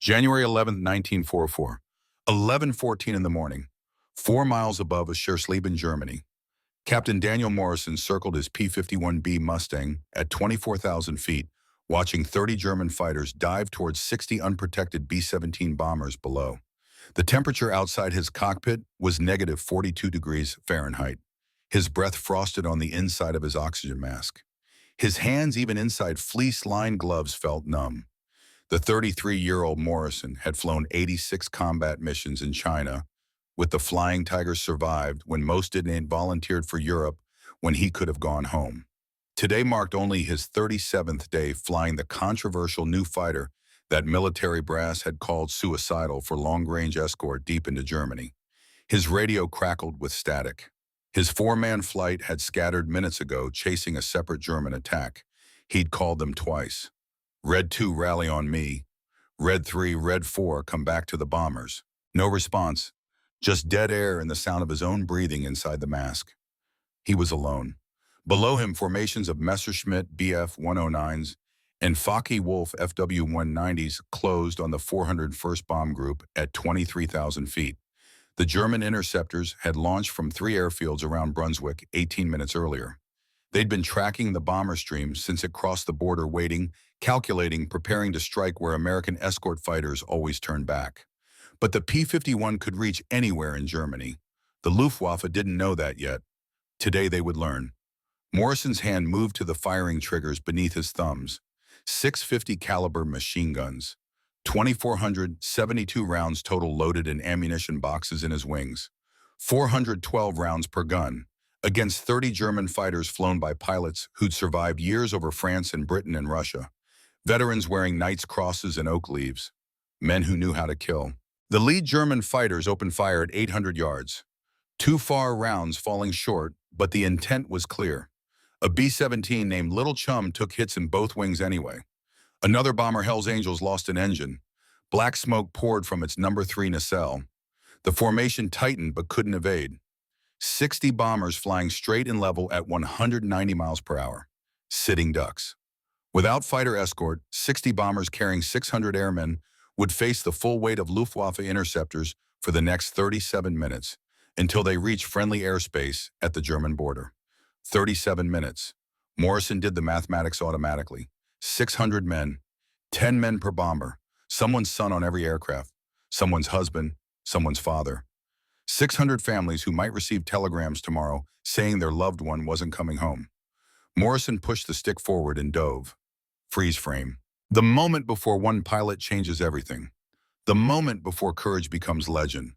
January 11th, 1944, 11:14 in the morning, 4 miles above Schersleben, Germany. Captain Daniel Morrison circled his P-51B Mustang at 24,000 feet, watching 30 German fighters dive towards 60 unprotected B-17 bombers below. The temperature outside his cockpit was negative 42 degrees Fahrenheit. His breath frosted on the inside of his oxygen mask. His hands, even inside fleece-lined gloves, felt numb. The 33-year-old Morrison had flown 86 combat missions in China, with the Flying Tigers survived when most didn't, volunteered for Europe when he could have gone home. Today marked only his 37th day flying the controversial new fighter that military brass had called Suicidal for long-range escort deep into Germany. His radio crackled with static. His four-man flight had scattered minutes ago, chasing a separate German attack. He'd called them twice. Red 2, rally on me. Red 3, Red 4, come back to the bombers. No response, just dead air and the sound of his own breathing inside the mask. He was alone. Below him, formations of Messerschmitt Bf-109s and Focke-Wulf FW-190s closed on the 401st Bomb Group at 23,000 feet. The German interceptors had launched from 3 airfields around Brunswick 18 minutes earlier. They'd been tracking the bomber stream since it crossed the border, waiting, calculating, preparing to strike where American escort fighters always turned back. But the P-51 could reach anywhere in Germany. The Luftwaffe didn't know that yet. Today they would learn. Morrison's hand moved to the firing triggers beneath his thumbs. 650 caliber machine guns. 2,472 rounds total loaded in ammunition boxes in his wings. 412 rounds per gun, against 30 German fighters flown by pilots who'd survived years over France and Britain and Russia. Veterans wearing Knight's crosses and oak leaves. Men who knew how to kill. The lead German fighters opened fire at 800 yards. 2 far rounds falling short, but the intent was clear. A B-17 named Little Chum took hits in both wings anyway. Another bomber, Hell's Angels, lost an engine. Black smoke poured from its number 3 nacelle. The formation tightened but couldn't evade. 60 bombers flying straight and level at 190 miles per hour. Sitting ducks. Without fighter escort, 60 bombers carrying 600 airmen would face the full weight of Luftwaffe interceptors for the next 37 minutes until they reached friendly airspace at the German border. 37 minutes. Morrison did the mathematics automatically. 600 men, 10 men per bomber, someone's son on every aircraft, someone's husband, someone's father. 600 families who might receive telegrams tomorrow saying their loved one wasn't coming home. Morrison pushed the stick forward and dove. Freeze frame. The moment before one pilot changes everything. The moment before courage becomes legend.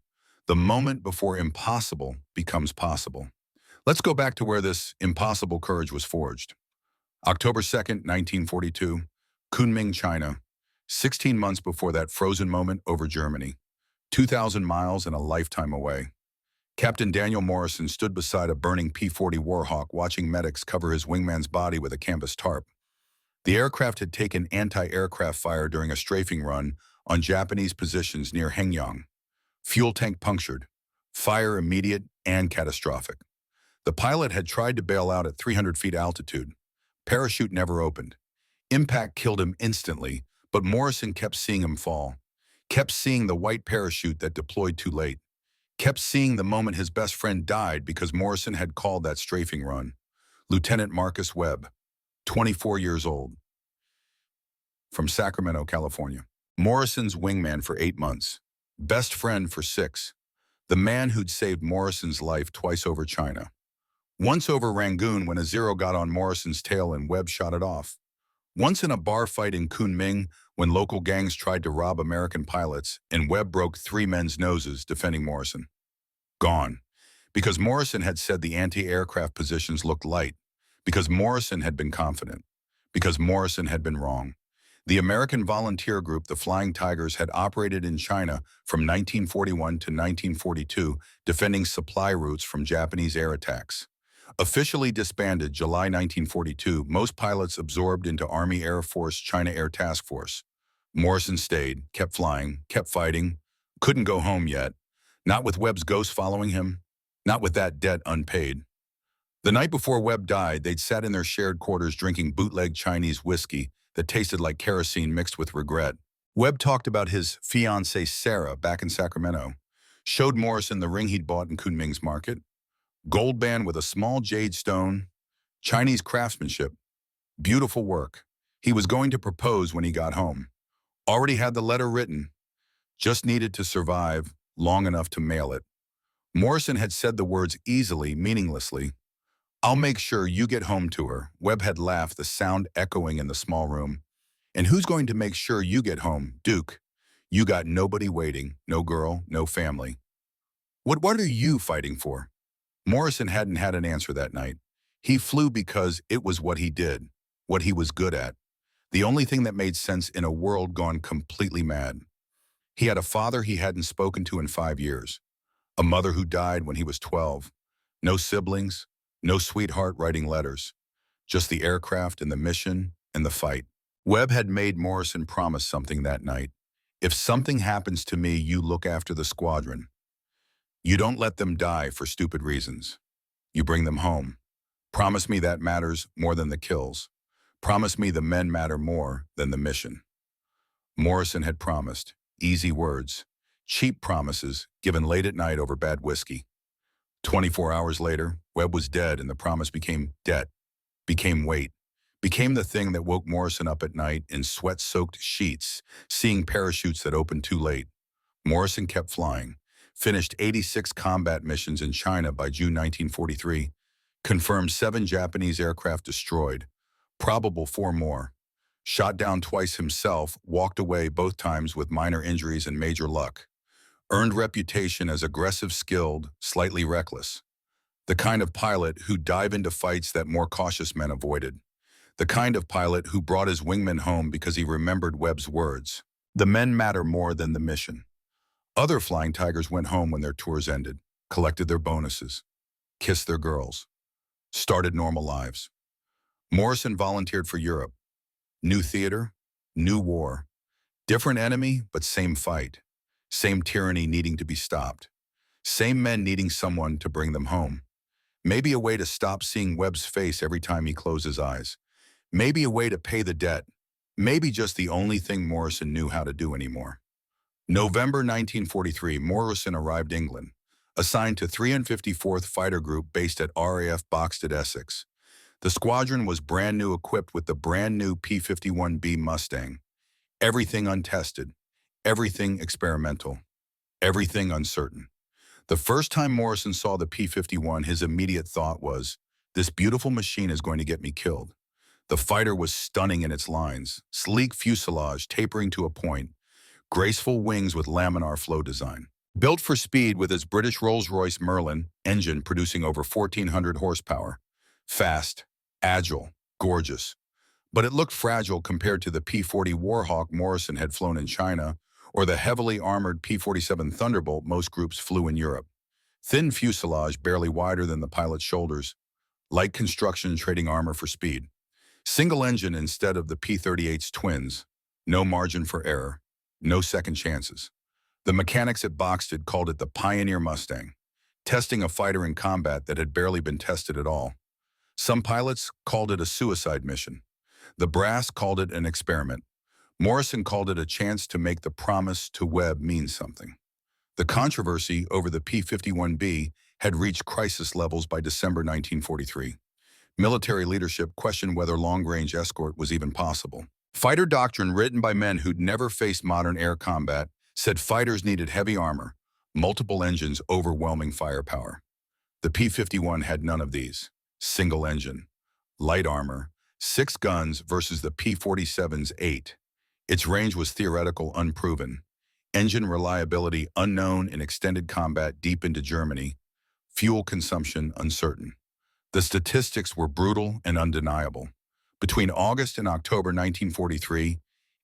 The moment before impossible becomes possible. Let's go back to where this impossible courage was forged. October 2nd, 1942, Kunming, China. 16 months before that frozen moment over Germany. 2,000 miles and a lifetime away. Captain Daniel Morrison stood beside a burning P-40 Warhawk, watching medics cover his wingman's body with a canvas tarp. The aircraft had taken anti-aircraft fire during a strafing run on Japanese positions near Hengyang. Fuel tank punctured. Fire immediate and catastrophic. The pilot had tried to bail out at 300 feet altitude. Parachute never opened. Impact killed him instantly, but Morrison kept seeing him fall. Kept seeing the white parachute that deployed too late. Kept seeing the moment his best friend died because Morrison had called that strafing run. Lieutenant Marcus Webb, 24 years old. From Sacramento, California. Morrison's wingman for 8 months. Best friend for 6. The man who'd saved Morrison's life twice over China. Once over Rangoon when a Zero got on Morrison's tail and Webb shot it off. Once in a bar fight in Kunming when local gangs tried to rob American pilots and Webb broke 3 men's noses defending Morrison. Gone. Because Morrison had said the anti-aircraft positions looked light. Because Morrison had been confident. Because Morrison had been wrong. The American volunteer group, the Flying Tigers, had operated in China from 1941 to 1942, defending supply routes from Japanese air attacks. Officially disbanded July 1942, most pilots absorbed into Army Air Force China Air Task Force. Morrison stayed, kept flying, kept fighting, couldn't go home yet. Not with Webb's ghost following him, not with that debt unpaid. The night before Webb died, they'd sat in their shared quarters drinking bootleg Chinese whiskey that tasted like kerosene mixed with regret. Webb talked about his fiancée Sarah back in Sacramento, showed Morrison the ring he'd bought in Kunming's market, gold band with a small jade stone, Chinese craftsmanship, beautiful work. He was going to propose when he got home. Already had the letter written, just needed to survive long enough to mail it. Morrison had said the words easily, meaninglessly. "I'll make sure you get home to her." Webb had laughed, the sound echoing in the small room. "And who's going to make sure you get home, Duke? You got nobody waiting, no girl, no family. What are you fighting for?" Morrison hadn't had an answer that night. He flew because it was what he did, what he was good at, the only thing that made sense in a world gone completely mad. He had a father he hadn't spoken to in 5 years, a mother who died when he was 12, no siblings, no sweetheart writing letters, just the aircraft and the mission and the fight. Webb had made Morrison promise something that night. "If something happens to me, you look after the squadron. You don't let them die for stupid reasons. You bring them home. Promise me that matters more than the kills. Promise me the men matter more than the mission." Morrison had promised. Easy words. Cheap promises given late at night over bad whiskey. 24 hours later, Webb was dead and the promise became debt, became weight, became the thing that woke Morrison up at night in sweat-soaked sheets, seeing parachutes that opened too late. Morrison kept flying, finished 86 combat missions in China by June 1943, confirmed 7 Japanese aircraft destroyed, probable 4 more, shot down twice himself, walked away both times with minor injuries and major luck, earned reputation as aggressive, skilled, slightly reckless, the kind of pilot who'd dive into fights that more cautious men avoided, the kind of pilot who brought his wingmen home because he remembered Webb's words. The men matter more than the mission. Other Flying Tigers went home when their tours ended, collected their bonuses, kissed their girls, started normal lives. Morrison volunteered for Europe. New theater, new war. Different enemy, but same fight. Same tyranny needing to be stopped. Same men needing someone to bring them home. Maybe a way to stop seeing Webb's face every time he closed his eyes. Maybe a way to pay the debt. Maybe just the only thing Morrison knew how to do anymore. November 1943, Morrison arrived England, assigned to 354th Fighter Group based at RAF Boxted, Essex. The squadron was brand new, equipped with the brand new P-51B Mustang. Everything untested, everything experimental, everything uncertain. The first time Morrison saw the P-51, his immediate thought was, "This beautiful machine is going to get me killed." The fighter was stunning in its lines, sleek fuselage tapering to a point, graceful wings with laminar flow design. Built for speed with its British Rolls-Royce Merlin engine producing over 1,400 horsepower. Fast, agile, gorgeous. But it looked fragile compared to the P-40 Warhawk Morrison had flown in China or the heavily armored P-47 Thunderbolt most groups flew in Europe. Thin fuselage barely wider than the pilot's shoulders. Light construction trading armor for speed. Single engine instead of the P-38's twins. No margin for error. No second chances. The mechanics at Boxted called it the Pioneer Mustang, testing a fighter in combat that had barely been tested at all. Some pilots called it a suicide mission. The brass called it an experiment. Morrison called it a chance to make the promise to Webb mean something. The controversy over the P-51B had reached crisis levels by December 1943. Military leadership questioned whether long-range escort was even possible. Fighter doctrine written by men who'd never faced modern air combat said fighters needed heavy armor, multiple engines, overwhelming firepower. The P-51 had none of these. Single engine, light armor, 6 guns versus the P-47's 8. Its range was theoretical, unproven. Engine reliability unknown in extended combat deep into Germany. Fuel consumption uncertain. The statistics were brutal and undeniable. Between August and October 1943,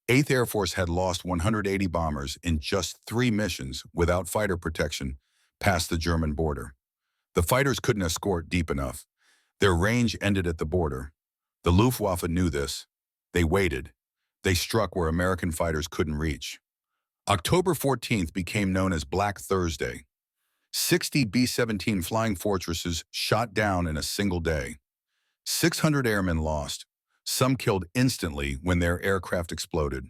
8th Air Force had lost 180 bombers in just 3 missions without fighter protection past the German border. The fighters couldn't escort deep enough. Their range ended at the border. The Luftwaffe knew this. They waited. They struck where American fighters couldn't reach. October 14th became known as Black Thursday. 60 B-17 Flying Fortresses shot down in a single day. 600 airmen lost. Some killed instantly when their aircraft exploded.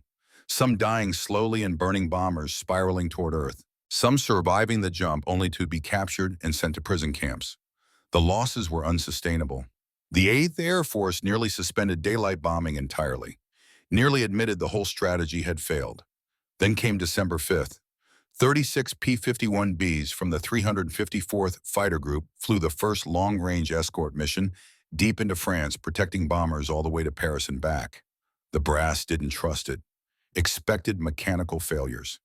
some dying slowly and burning bombers spiraling toward Earth, some surviving the jump only to be captured and sent to prison camps. The losses were unsustainable. The 8th Air Force nearly suspended daylight bombing entirely, nearly admitted the whole strategy had failed. Then came December 5th. 36 P-51Bs from the 354th Fighter Group flew the first long-range escort mission deep into France, protecting bombers all the way to Paris and back. The brass didn't trust it. Expected mechanical failures.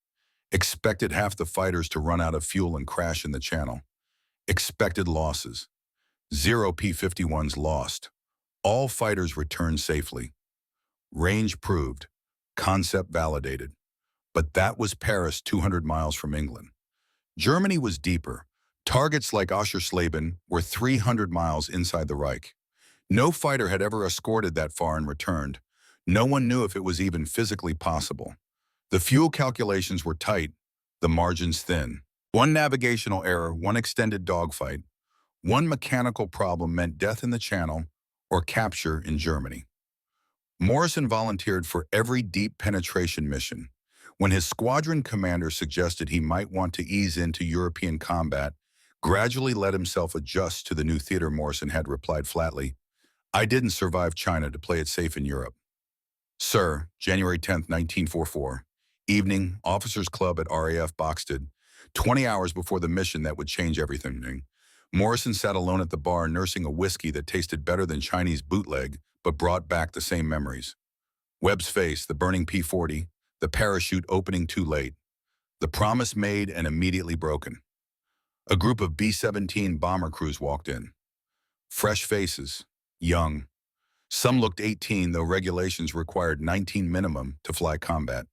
Expected half the fighters to run out of fuel and crash in the channel. Expected losses. 0 P-51s lost. All fighters returned safely. Range proved. Concept validated. But that was Paris, 200 miles from England. Germany was deeper. Targets like Oschersleben were 300 miles inside the Reich. No fighter had ever escorted that far and returned. No one knew if it was even physically possible. The fuel calculations were tight, the margins thin. One navigational error, one extended dogfight, one mechanical problem meant death in the channel or capture in Germany. Morrison volunteered for every deep penetration mission. When his squadron commander suggested he might want to ease into European combat, gradually let himself adjust to the new theater, Morrison had replied flatly, "I didn't survive China to play it safe in Europe." Sir, January 10, 1944. Evening, Officers Club at RAF Boxted. 20 hours before the mission that would change everything. Morrison sat alone at the bar nursing a whiskey that tasted better than Chinese bootleg, but brought back the same memories. Webb's face, the burning P-40, the parachute opening too late. The promise made and immediately broken. A group of B-17 bomber crews walked in. Fresh faces, young. Some looked 18, though regulations required 19 minimum to fly combat.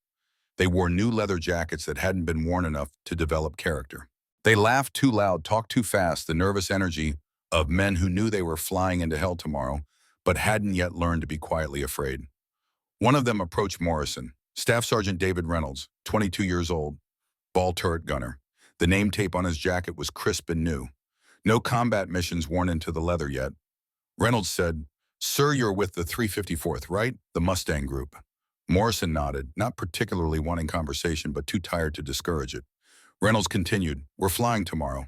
They wore new leather jackets that hadn't been worn enough to develop character. They laughed too loud, talked too fast, the nervous energy of men who knew they were flying into hell tomorrow, but hadn't yet learned to be quietly afraid. One of them approached Morrison, Staff Sergeant David Reynolds, 22 years old, ball turret gunner. The name tape on his jacket was crisp and new. No combat missions worn into the leather yet. Reynolds said, "Sir, you're with the 354th, right? The Mustang Group." Morrison nodded, not particularly wanting conversation, but too tired to discourage it. Reynolds continued, "We're flying tomorrow.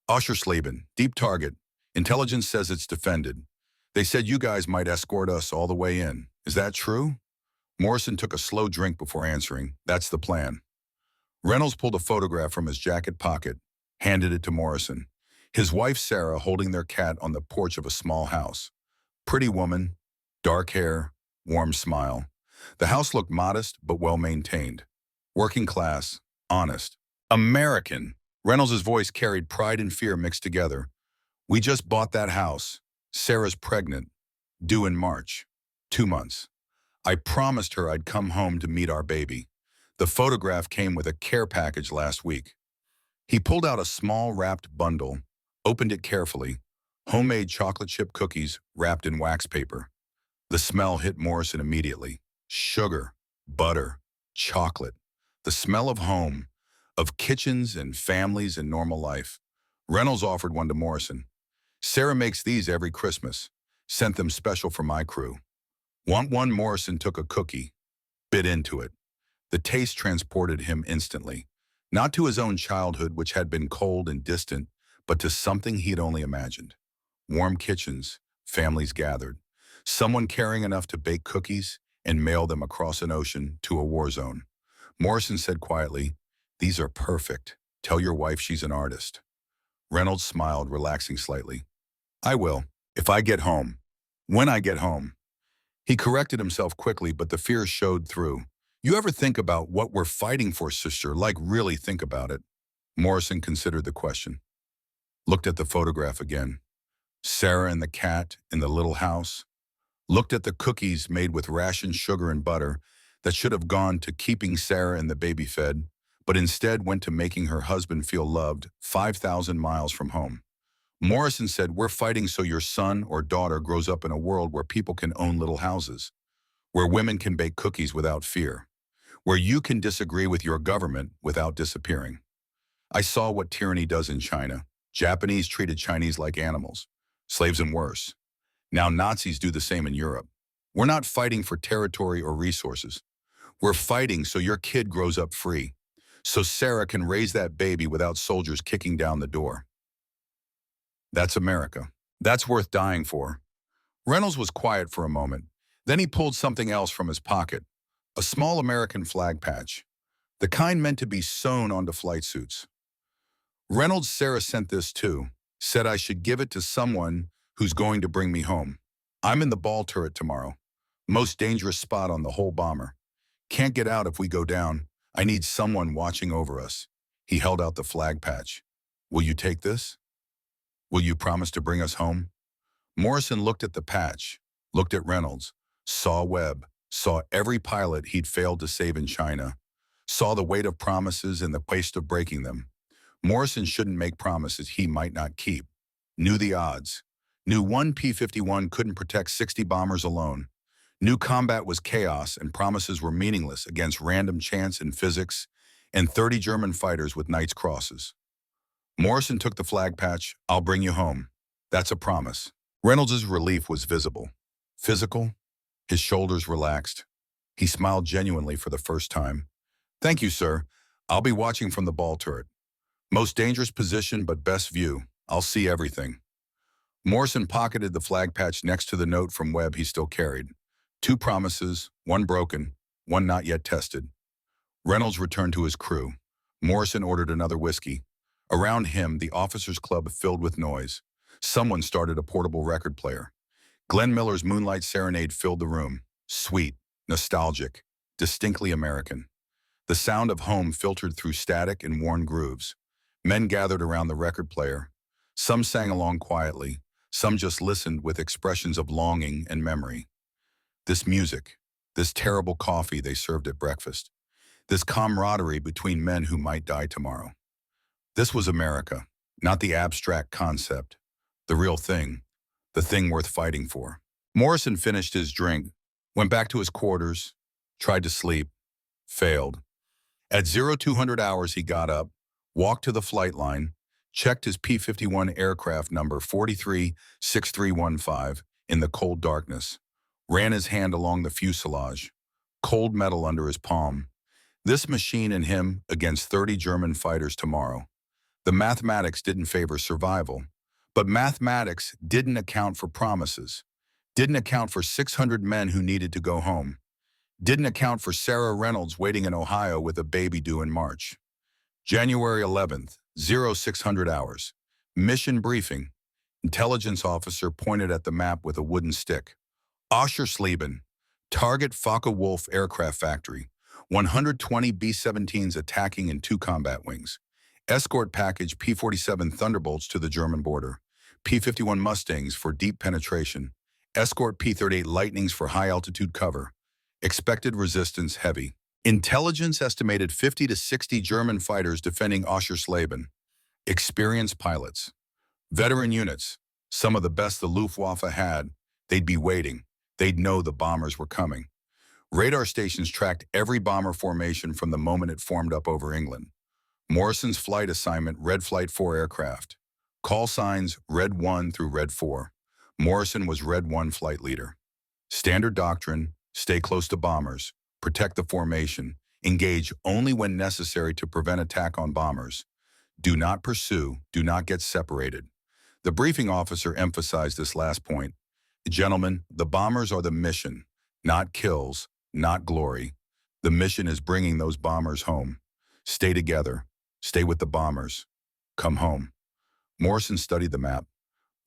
Oschersleben, deep target. Intelligence says it's defended. They said you guys might escort us all the way in. Is that true?" Morrison took a slow drink before answering, "That's the plan." Reynolds pulled a photograph from his jacket pocket, handed it to Morrison. His wife Sarah holding their cat on the porch of a small house. Pretty woman, dark hair, warm smile. The house looked modest but well-maintained. Working class, honest. American. Reynolds' voice carried pride and fear mixed together. "We just bought that house. Sarah's pregnant. Due in March. 2 months. I promised her I'd come home to meet our baby. The photograph came with a care package last week." He pulled out a small wrapped bundle, opened it carefully. Homemade chocolate chip cookies wrapped in wax paper. The smell hit Morrison immediately. Sugar, butter, chocolate. The smell of home, of kitchens and families and normal life. Reynolds offered one to Morrison. "Sarah makes these every Christmas. Sent them special for my crew." Want one? Morrison took a cookie, bit into it. The taste transported him instantly, not to his own childhood, which had been cold and distant, but to something he'd only imagined. Warm kitchens, families gathered, someone caring enough to bake cookies and mail them across an ocean to a war zone. Morrison said quietly, "These are perfect. Tell your wife she's an artist." Reynolds smiled, relaxing slightly. "I will, if I get home. When I get home." He corrected himself quickly, but the fear showed through. "You ever think about what we're fighting for, sister? Like, really think about it?" Morrison considered the question. Looked at the photograph again. Sarah and the cat in the little house. Looked at the cookies made with rationed sugar and butter that should have gone to keeping Sarah and the baby fed, but instead went to making her husband feel loved 5,000 miles from home. Morrison said, "We're fighting so your son or daughter grows up in a world where people can own little houses, where women can bake cookies without fear, where you can disagree with your government without disappearing." I saw what tyranny does in China. Japanese treated Chinese like animals, slaves and worse. Now Nazis do the same in Europe. We're not fighting for territory or resources. We're fighting so your kid grows up free, so Sarah can raise that baby without soldiers kicking down the door. That's America. That's worth dying for. Reynolds was quiet for a moment. Then he pulled something else from his pocket, a small American flag patch, the kind meant to be sewn onto flight suits. Reynolds' Sarah sent this too, said I should give it to someone who's going to bring me home. I'm in the ball turret tomorrow. Most dangerous spot on the whole bomber. Can't get out if we go down. I need someone watching over us. He held out the flag patch. Will you take this? Will you promise to bring us home? Morrison looked at the patch, looked at Reynolds, saw Webb, saw every pilot he'd failed to save in China, saw the weight of promises and the waste of breaking them. Morrison shouldn't make promises he might not keep. Knew the odds. Knew one P-51 couldn't protect 60 bombers alone. Knew combat was chaos and promises were meaningless against random chance in physics and 30 German fighters with Knight's crosses. Morrison took the flag patch. I'll bring you home. That's a promise. Reynolds' relief was visible. Physical. His shoulders relaxed. He smiled genuinely for the first time. Thank you, sir. I'll be watching from the ball turret. Most dangerous position, but best view. I'll see everything. Morrison pocketed the flag patch next to the note from Webb he still carried. 2 promises, 1 broken, 1 not yet tested. Reynolds returned to his crew. Morrison ordered another whiskey. Around him, the officers' club filled with noise. Someone started a portable record player. Glenn Miller's Moonlight Serenade filled the room. Sweet, nostalgic, distinctly American. The sound of home filtered through static and worn grooves. Men gathered around the record player. Some sang along quietly. Some just listened with expressions of longing and memory. This music, this terrible coffee they served at breakfast, this camaraderie between men who might die tomorrow. This was America, not the abstract concept, the real thing, the thing worth fighting for. Morrison finished his drink, went back to his quarters, tried to sleep, failed. At 0200 hours he got up, walked to the flight line, checked his P-51 aircraft number 436315 in the cold darkness, ran his hand along the fuselage, cold metal under his palm. This machine and him against 30 German fighters tomorrow. The mathematics didn't favor survival, but mathematics didn't account for promises, didn't account for 600 men who needed to go home, didn't account for Sarah Reynolds waiting in Ohio with a baby due in March. January 11th, 0600 hours. Mission briefing. Intelligence officer pointed at the map with a wooden stick. Oschersleben, target Focke-Wulf aircraft factory. 120 B-17s attacking in 2 combat wings. Escort package P-47 Thunderbolts to the German border. P-51 Mustangs for deep penetration. Escort P-38 Lightnings for high-altitude cover. Expected resistance heavy. Intelligence estimated 50 to 60 German fighters defending Oschersleben. Experienced pilots. Veteran units. Some of the best the Luftwaffe had. They'd be waiting. They'd know the bombers were coming. Radar stations tracked every bomber formation from the moment it formed up over England. Morrison's flight assignment, Red Flight 4 aircraft. Call signs, Red 1 through Red 4. Morrison was Red 1 flight leader. Standard doctrine, stay close to bombers, protect the formation, engage only when necessary to prevent attack on bombers. Do not pursue, do not get separated. The briefing officer emphasized this last point. Gentlemen, the bombers are the mission, not kills, not glory. The mission is bringing those bombers home. Stay together. Stay with the bombers. Come home. Morrison studied the map.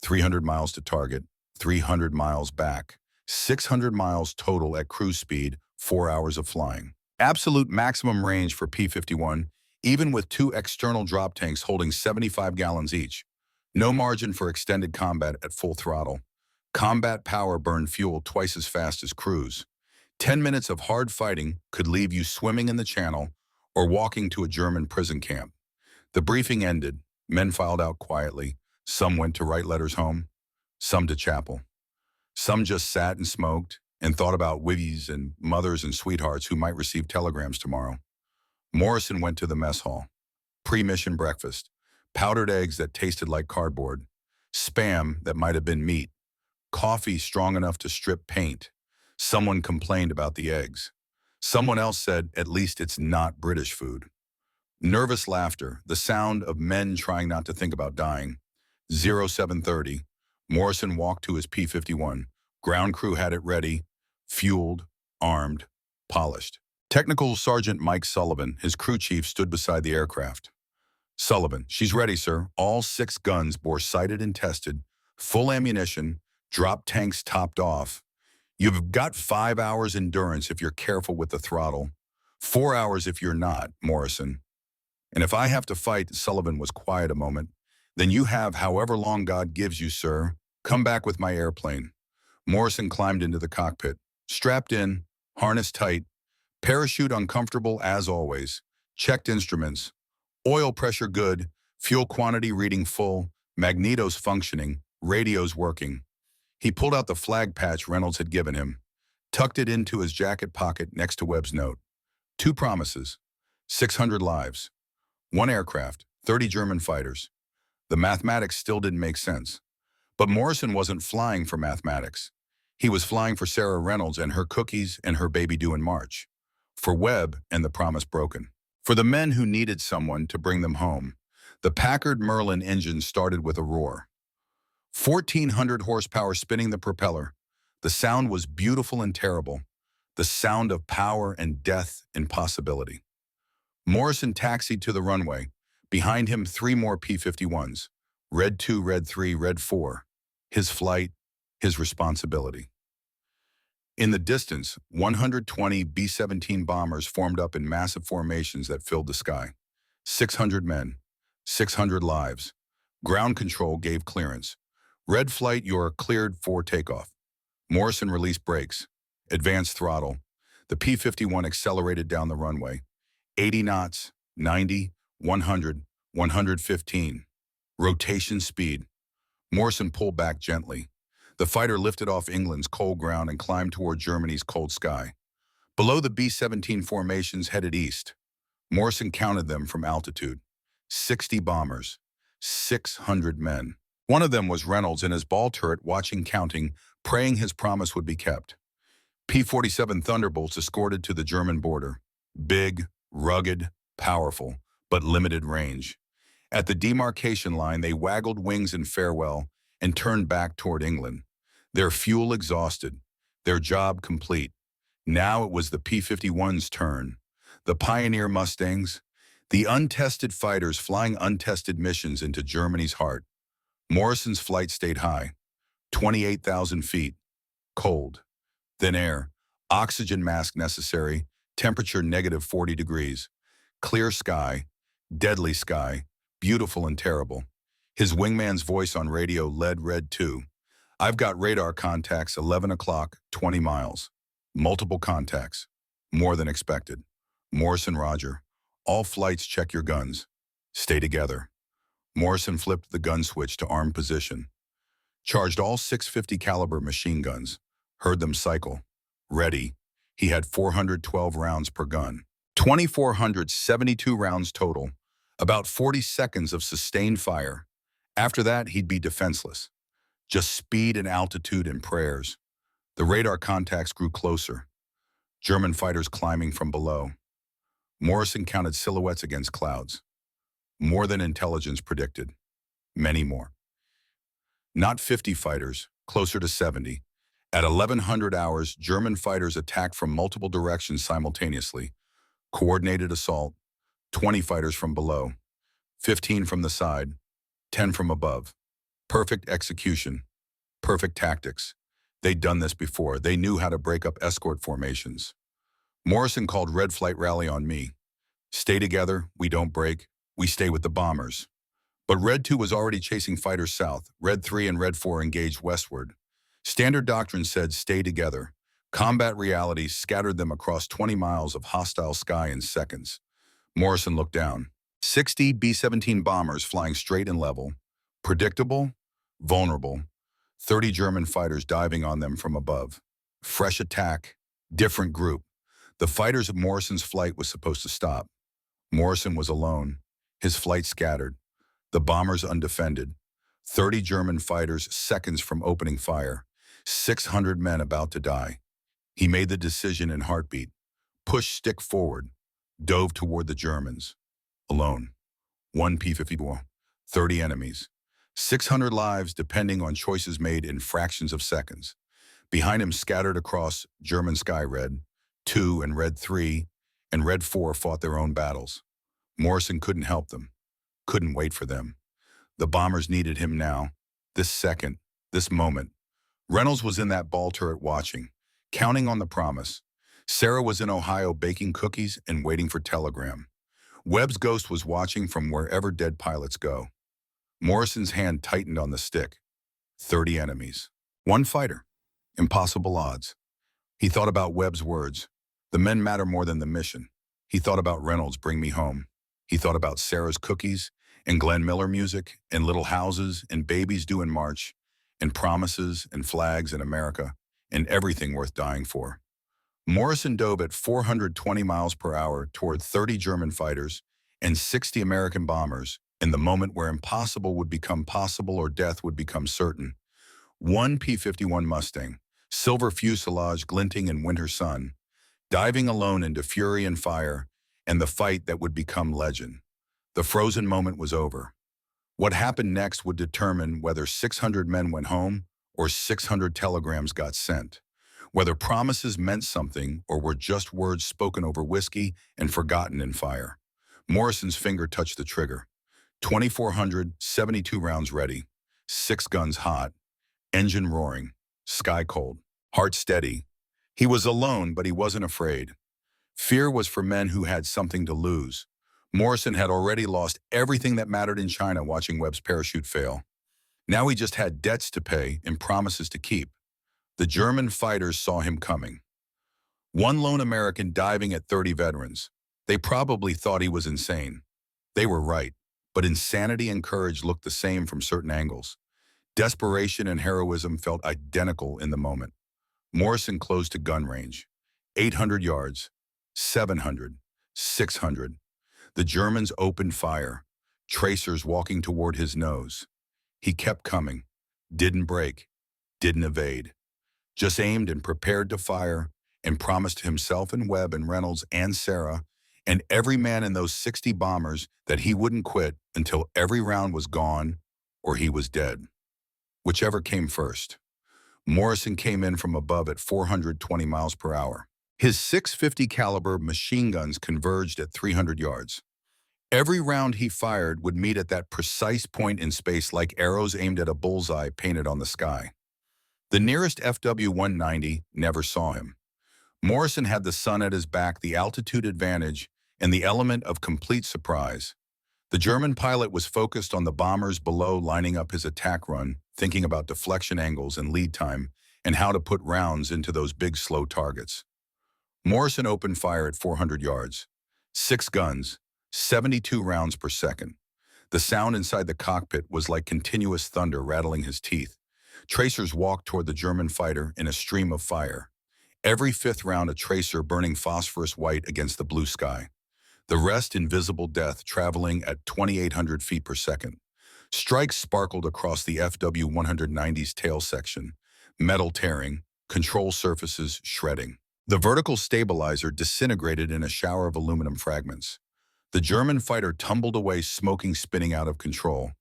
300 miles to target, 300 miles back, 600 miles total at cruise speed, 4 hours of flying. Absolute maximum range for P-51, even with 2 external drop tanks holding 75 gallons each. No margin for extended combat at full throttle. Combat power burned fuel twice as fast as cruise. 10 minutes of hard fighting could leave you swimming in the channel or walking to a German prison camp. The briefing ended. Men filed out quietly. Some went to write letters home, some to chapel. Some just sat and smoked and thought about wivvies and mothers and sweethearts who might receive telegrams tomorrow. Morrison went to the mess hall. Pre-mission breakfast. Powdered eggs that tasted like cardboard. Spam that might have been meat. Coffee strong enough to strip paint. Someone complained about the eggs. Someone else said, at least it's not British food. Nervous laughter, the sound of men trying not to think about dying. 0730. Morrison walked to his P-51. Ground crew had it ready, fueled, armed, polished. Technical Sergeant Mike Sullivan, his crew chief, stood beside the aircraft. Sullivan, she's ready, sir. All 6 guns bore sighted and tested, full ammunition, drop tanks topped off. You've got 5 hours endurance if you're careful with the throttle. 4 hours if you're not, Morrison. And if I have to fight, Sullivan was quiet a moment, then you have however long God gives you, sir. Come back with my airplane. Morrison climbed into the cockpit, strapped in, harness tight, parachute uncomfortable as always, checked instruments, oil pressure good, fuel quantity reading full, magnetos functioning, radios working. He pulled out the flag patch Reynolds had given him, tucked it into his jacket pocket next to Webb's note. 2 promises, 600 lives, 1 aircraft, 30 German fighters. The mathematics still didn't make sense. But Morrison wasn't flying for mathematics. He was flying for Sarah Reynolds and her cookies and her baby due in March. For Webb and the promise broken. For the men who needed someone to bring them home. The Packard Merlin engine started with a roar. 1,400 horsepower spinning the propeller. The sound was beautiful and terrible. The sound of power and death and possibility. Morrison taxied to the runway. Behind him, 3 more P-51s. Red 2, Red 3, Red 4. His flight, his responsibility. In the distance, 120 B-17 bombers formed up in massive formations that filled the sky. 600 men, 600 lives. Ground control gave clearance. Red flight, you're cleared for takeoff. Morrison released brakes. Advanced throttle. The P-51 accelerated down the runway. 80 knots, 90, 100, 115. Rotation speed. Morrison pulled back gently. The fighter lifted off England's cold ground and climbed toward Germany's cold sky. Below, the B-17 formations headed east. Morrison counted them from altitude. 60 bombers. 600 men. One of them was Reynolds in his ball turret watching, counting, praying his promise would be kept. P-47 Thunderbolts escorted to the German border. Big, rugged, powerful, but limited range. At the demarcation line, they waggled wings in farewell and turned back toward England. Their fuel exhausted, their job complete. Now it was the P-51's turn. The pioneer Mustangs, the untested fighters flying untested missions into Germany's heart. Morrison's flight stayed high, 28,000 feet, cold, thin air, oxygen mask necessary, temperature negative 40 degrees, clear sky, deadly sky, beautiful and terrible. His wingman's voice on radio led Red 2. I've got radar contacts 11 o'clock, 20 miles. Multiple contacts. More than expected. Morrison, Roger. All flights check your guns. Stay together. Morrison flipped the gun switch to armed position. Charged all 650 caliber machine guns. Heard them cycle. Ready. He had 412 rounds per gun. 2,472 rounds total. About 40 seconds of sustained fire. After that, he'd be defenseless. Just speed and altitude and prayers. The radar contacts grew closer. German fighters climbing from below. Morrison counted silhouettes against clouds. More than intelligence predicted. Many more. Not 50 fighters, closer to 70. At 1100 hours, German fighters attacked from multiple directions simultaneously. Coordinated assault. 20 fighters from below. 15 from the side. 10 from above. Perfect execution. Perfect tactics. They'd done this before. They knew how to break up escort formations. Morrison called Red Flight rally on me. Stay together, we don't break, we stay with the bombers. But Red 2 was already chasing fighters south. Red 3 and Red 4 engaged westward. Standard doctrine said stay together. Combat reality scattered them across 20 miles of hostile sky in seconds. Morrison looked down. 60 B-17 bombers flying straight and level. Predictable, vulnerable. 30 German fighters diving on them from above. Fresh attack, different group. The fighters of Morrison's flight was supposed to stop. Morrison was alone, his flight scattered. The bombers undefended. 30 German fighters seconds from opening fire. 600 men about to die. He made the decision in heartbeat. pushed stick forward, dove toward the Germans. Alone. One P-54, 30 enemies. 600 lives depending on choices made in fractions of seconds. Behind him, scattered across German sky, Red 2 and Red 3 and Red 4 fought their own battles. Morrison couldn't help them, couldn't wait for them. The bombers needed him now, this second, this moment. Reynolds was in that ball turret watching, counting on the promise. Sarah was in Ohio baking cookies and waiting for telegram. Webb's ghost was watching from wherever dead pilots go. Morrison's hand tightened on the stick. 30 enemies. One fighter. Impossible odds. He thought about Webb's words. The men matter more than the mission. He thought about Reynolds' Bring Me Home. He thought about Sarah's cookies and Glenn Miller music and little houses and babies due in March and promises and flags in America and everything worth dying for. Morrison dove at 420 miles per hour toward 30 German fighters and 60 American bombers in the moment where impossible would become possible or death would become certain. One P-51 Mustang, silver fuselage glinting in winter sun, diving alone into fury and fire, and the fight that would become legend. The frozen moment was over. What happened next would determine whether 600 men went home or 600 telegrams got sent, whether promises meant something or were just words spoken over whiskey and forgotten in fire. Morrison's finger touched the trigger. 2,472 rounds ready, 6 guns hot, engine roaring, sky cold, heart steady. He was alone, but he wasn't afraid. Fear was for men who had something to lose. Morrison had already lost everything that mattered in China watching Webb's parachute fail. Now he just had debts to pay and promises to keep. The German fighters saw him coming. One lone American diving at 30 veterans. They probably thought he was insane. They were right, but insanity and courage looked the same from certain angles. Desperation and heroism felt identical in the moment. Morrison closed to gun range. 800 yards, 700, 600. The Germans opened fire, tracers walking toward his nose. He kept coming, didn't break, didn't evade. Just aimed and prepared to fire and promised himself and Webb and Reynolds and Sarah and every man in those 60 bombers that he wouldn't quit until every round was gone or he was dead. Whichever came first. Morrison came in from above at 420 miles per hour. His .650 caliber machine guns converged at 300 yards. Every round he fired would meet at that precise point in space like arrows aimed at a bullseye painted on the sky. The nearest FW-190 never saw him. Morrison had the sun at his back, the altitude advantage, and the element of complete surprise. The German pilot was focused on the bombers below, lining up his attack run, thinking about deflection angles and lead time, and how to put rounds into those big, slow targets. Morrison opened fire at 400 yards. 6 guns, 72 rounds per second. The sound inside the cockpit was like continuous thunder rattling his teeth. Tracers walked toward the German fighter in a stream of fire. Every 5th round a tracer burning phosphorus white against the blue sky. The rest invisible death traveling at 2,800 feet per second. Strikes sparkled across the FW-190's tail section, metal tearing, control surfaces shredding. The vertical stabilizer disintegrated in a shower of aluminum fragments. The German fighter tumbled away, smoking, spinning out of control.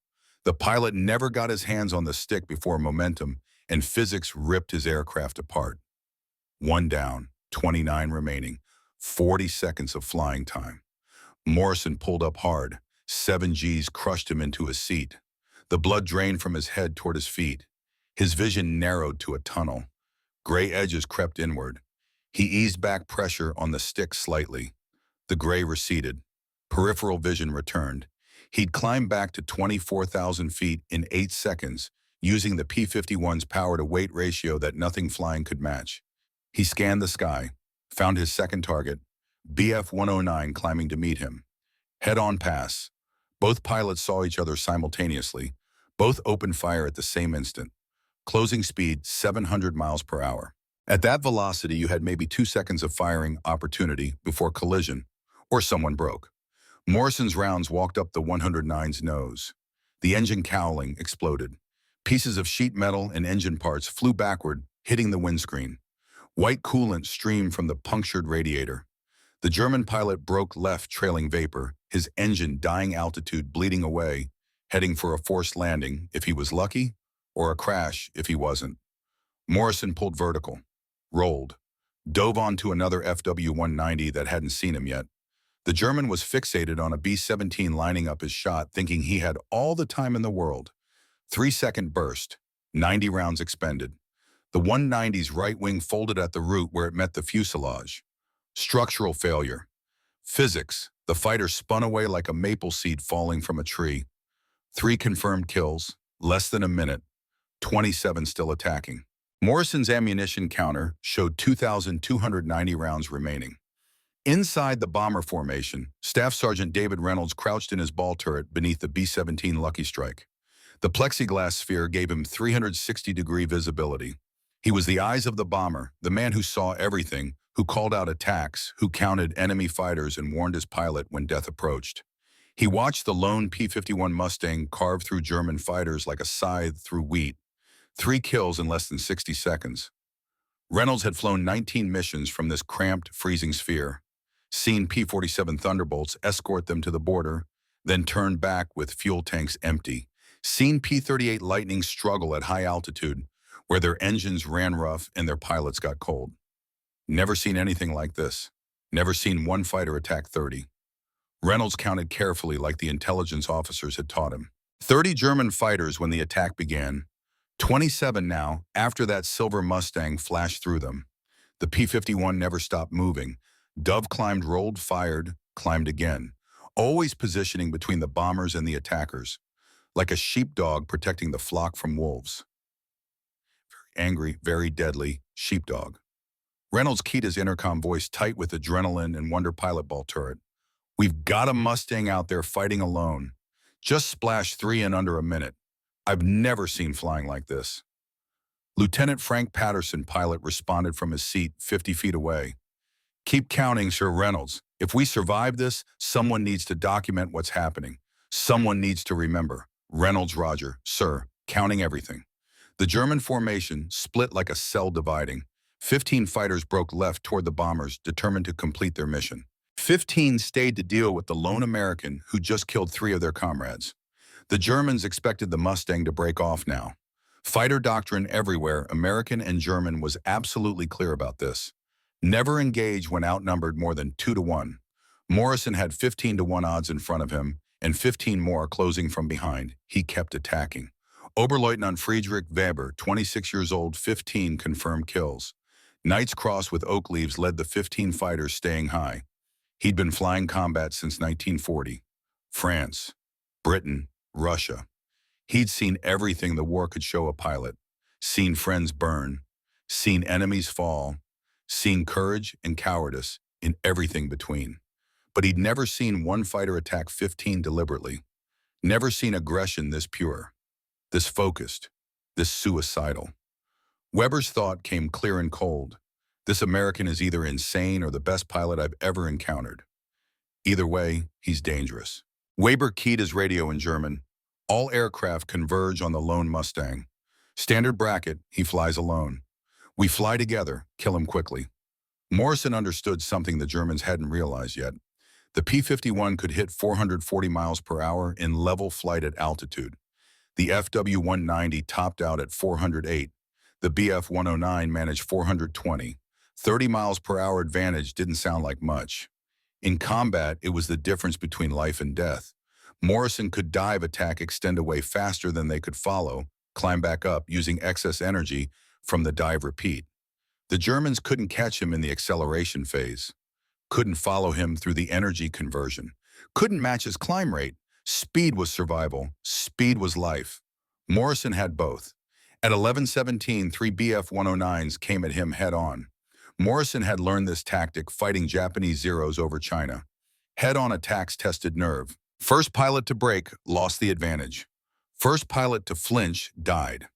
The pilot never got his hands on the stick before momentum and physics ripped his aircraft apart. 1 down, 29 remaining, 40 seconds of flying time. Morrison pulled up hard. 7 Gs crushed him into his seat. The blood drained from his head toward his feet. His vision narrowed to a tunnel. Gray edges crept inward. He eased back pressure on the stick slightly. The gray receded. Peripheral vision returned. He'd climbed back to 24,000 feet in 8 seconds, using the P-51's power-to-weight ratio that nothing flying could match. He scanned the sky, found his second target, BF-109 climbing to meet him. Head-on pass. Both pilots saw each other simultaneously. Both opened fire at the same instant. Closing speed 700 miles per hour. At that velocity, you had maybe 2 seconds of firing opportunity before collision, or someone broke. Morrison's rounds walked up the 109's nose. The engine cowling exploded. Pieces of sheet metal and engine parts flew backward, hitting the windscreen. White coolant streamed from the punctured radiator. The German pilot broke left, trailing vapor, his engine dying, altitude bleeding away, heading for a forced landing if he was lucky, or a crash if he wasn't. Morrison pulled vertical, rolled, dove onto another FW-190 that hadn't seen him yet. The German was fixated on a B-17 lining up his shot, thinking he had all the time in the world. 3-second burst, 90 rounds expended. The 190's right wing folded at the root where it met the fuselage. Structural failure. Physics. The fighter spun away like a maple seed falling from a tree. 3 confirmed kills, less than a minute, 27 still attacking. Morrison's ammunition counter showed 2,290 rounds remaining. Inside the bomber formation, Staff Sergeant David Reynolds crouched in his ball turret beneath the B-17 Lucky Strike. The plexiglass sphere gave him 360-degree visibility. He was the eyes of the bomber, the man who saw everything, who called out attacks, who counted enemy fighters and warned his pilot when death approached. He watched the lone P-51 Mustang carve through German fighters like a scythe through wheat. 3 kills in less than 60 seconds. Reynolds had flown 19 missions from this cramped, freezing sphere, seen P-47 Thunderbolts escort them to the border, then turned back with fuel tanks empty, seen P-38 Lightning struggle at high altitude, where their engines ran rough and their pilots got cold. Never seen anything like this. Never seen one fighter attack 30. Reynolds counted carefully like the intelligence officers had taught him. 30 German fighters when the attack began. 27 now, after that silver Mustang flashed through them. The P-51 never stopped moving. Dove climbed, rolled, fired, climbed again, always positioning between the bombers and the attackers, like a sheepdog protecting the flock from wolves. Very angry, very deadly sheepdog. Reynolds keyed his intercom voice tight with adrenaline and wonder pilot ball turret. "We've got a Mustang out there fighting alone. Just splashed 3 in under a minute. I've never seen flying like this." Lieutenant Frank Patterson, pilot, responded from his seat 50 feet away. "Keep counting, Sir Reynolds. If we survive this, someone needs to document what's happening. Someone needs to remember." Reynolds, Roger, sir, counting everything. The German formation split like a cell dividing. 15 fighters broke left toward the bombers, determined to complete their mission. 15 stayed to deal with the lone American who just killed 3 of their comrades. The Germans expected the Mustang to break off now. Fighter doctrine everywhere, American and German, was absolutely clear about this. Never engage when outnumbered more than 2-1. Morrison had 15-1 odds in front of him, and 15 more closing from behind. He kept attacking. Oberleutnant Friedrich Weber, 26 years old, 15 confirmed kills. Knight's Cross with oak leaves led the 15 fighters staying high. He'd been flying combat since 1940. France, Britain, Russia. He'd seen everything the war could show a pilot. Seen friends burn, seen enemies fall, seen courage and cowardice in everything between. But he'd never seen one fighter attack 15 deliberately. Never seen aggression this pure, this focused, this suicidal. Weber's thought came clear and cold. This American is either insane or the best pilot I've ever encountered. Either way, he's dangerous. Weber keyed his radio in German. All aircraft converge on the lone Mustang. Standard bracket, he flies alone. We fly together, kill him quickly. Morrison understood something the Germans hadn't realized yet. The P-51 could hit 440 miles per hour in level flight at altitude. The FW-190 topped out at 408. The BF-109 managed 420. 30 miles per hour advantage didn't sound like much. In combat, it was the difference between life and death. Morrison could dive attack, extend away faster than they could follow, climb back up using excess energy from the dive repeat. The Germans couldn't catch him in the acceleration phase, couldn't follow him through the energy conversion, couldn't match his climb rate. Speed was survival, speed was life. Morrison had both. At 11:17, 3 BF-109s came at him head-on. Morrison had learned this tactic fighting Japanese Zeros over China. Head-on attacks tested nerve. First pilot to break lost the advantage. First pilot to flinch died.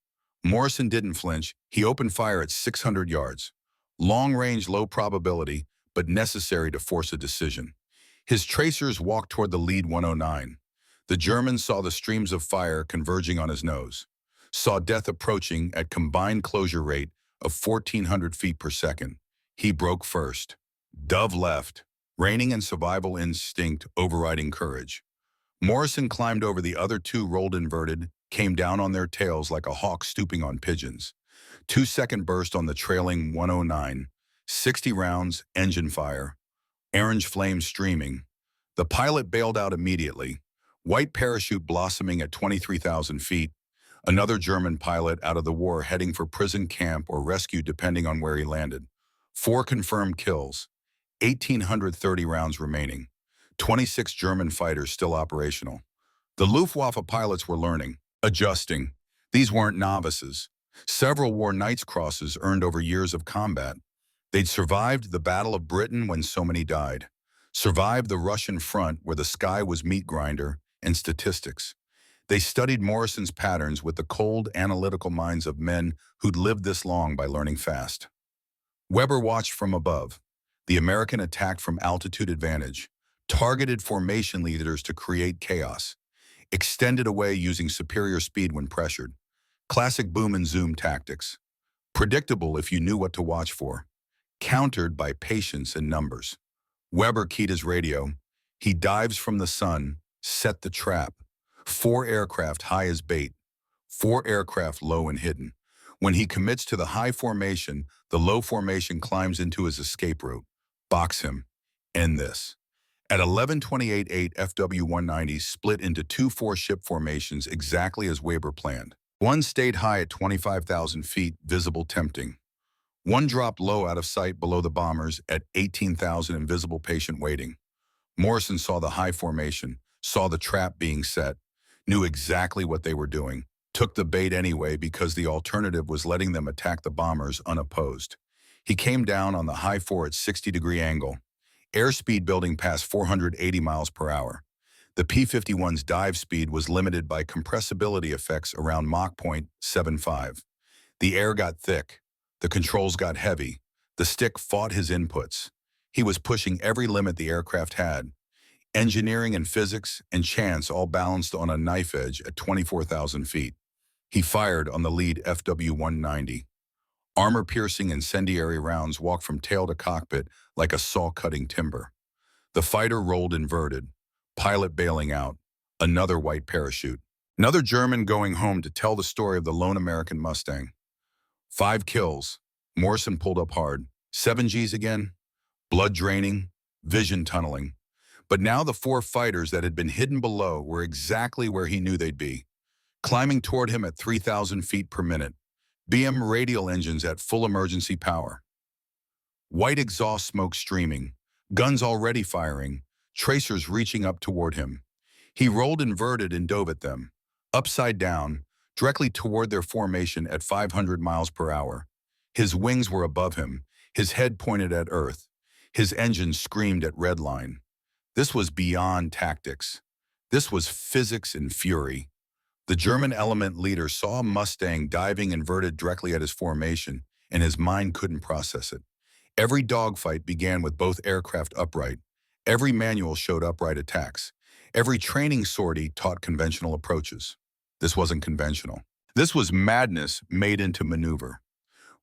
Morrison didn't flinch. He opened fire at 600 yards. Long range, low probability, but necessary to force a decision. His tracers walked toward the lead 109. The Germans saw the streams of fire converging on his nose, saw death approaching at combined closure rate of 1,400 feet per second. He broke first. Dove left. Reigning and survival instinct overriding courage. Morrison climbed over the other two, rolled inverted, came down on their tails like a hawk stooping on pigeons. 2-second burst on the trailing 109. 60 rounds, engine fire. Orange flames streaming. The pilot bailed out immediately. White parachute blossoming at 23,000 feet. Another German pilot out of the war heading for prison camp or rescue depending on where he landed. 4 confirmed kills. 1,830 rounds remaining. 26 German fighters still operational. The Luftwaffe pilots were learning, adjusting. These weren't novices. Several wore Knight's Crosses earned over years of combat. They'd survived the Battle of Britain when so many died. Survived the Russian front where the sky was meat grinder and statistics. They studied Morrison's patterns with the cold, analytical minds of men who'd lived this long by learning fast. Weber watched from above. The American attacked from altitude advantage, targeted formation leaders to create chaos, extended away using superior speed when pressured. Classic boom and zoom tactics. Predictable if you knew what to watch for. Countered by patience and numbers. Weber keyed his radio. He dives from the sun, set the trap. 4 aircraft high as bait. 4 aircraft low and hidden. When he commits to the high formation, the low formation climbs into his escape route. Box him. End this. At 11:28:8, FW-190 split into 2 4-ship formations exactly as Weber planned. One stayed high at 25,000 feet, visible tempting. One dropped low out of sight below the bombers at 18,000, invisible patient waiting. Morrison saw the high formation, saw the trap being set, knew exactly what they were doing, took the bait anyway because the alternative was letting them attack the bombers unopposed. He came down on the high 4 at 60-degree angle, airspeed building past 480 miles per hour. The P-51's dive speed was limited by compressibility effects around Mach 0.75. The air got thick. The controls got heavy. The stick fought his inputs. He was pushing every limit the aircraft had. Engineering and physics and chance all balanced on a knife edge at 24,000 feet. He fired on the lead FW-190. Armor-piercing incendiary rounds walked from tail to cockpit like a saw-cutting timber. The fighter rolled inverted. Pilot bailing out. Another white parachute. Another German going home to tell the story of the lone American Mustang. 5 kills. Morrison pulled up hard. 7 Gs again. Blood draining. Vision tunneling. But now the 4 fighters that had been hidden below were exactly where he knew they'd be. Climbing toward him at 3,000 feet per minute. BM radial engines at full emergency power. White exhaust smoke streaming. Guns already firing. Tracers reaching up toward him. He rolled inverted and dove at them. Upside down, directly toward their formation at 500 miles per hour. His wings were above him. His head pointed at Earth. His engine screamed at redline. This was beyond tactics. This was physics and fury. The German element leader saw a Mustang diving inverted directly at his formation, and his mind couldn't process it. Every dogfight began with both aircraft upright. Every manual showed upright attacks. Every training sortie taught conventional approaches. This wasn't conventional. This was madness made into maneuver.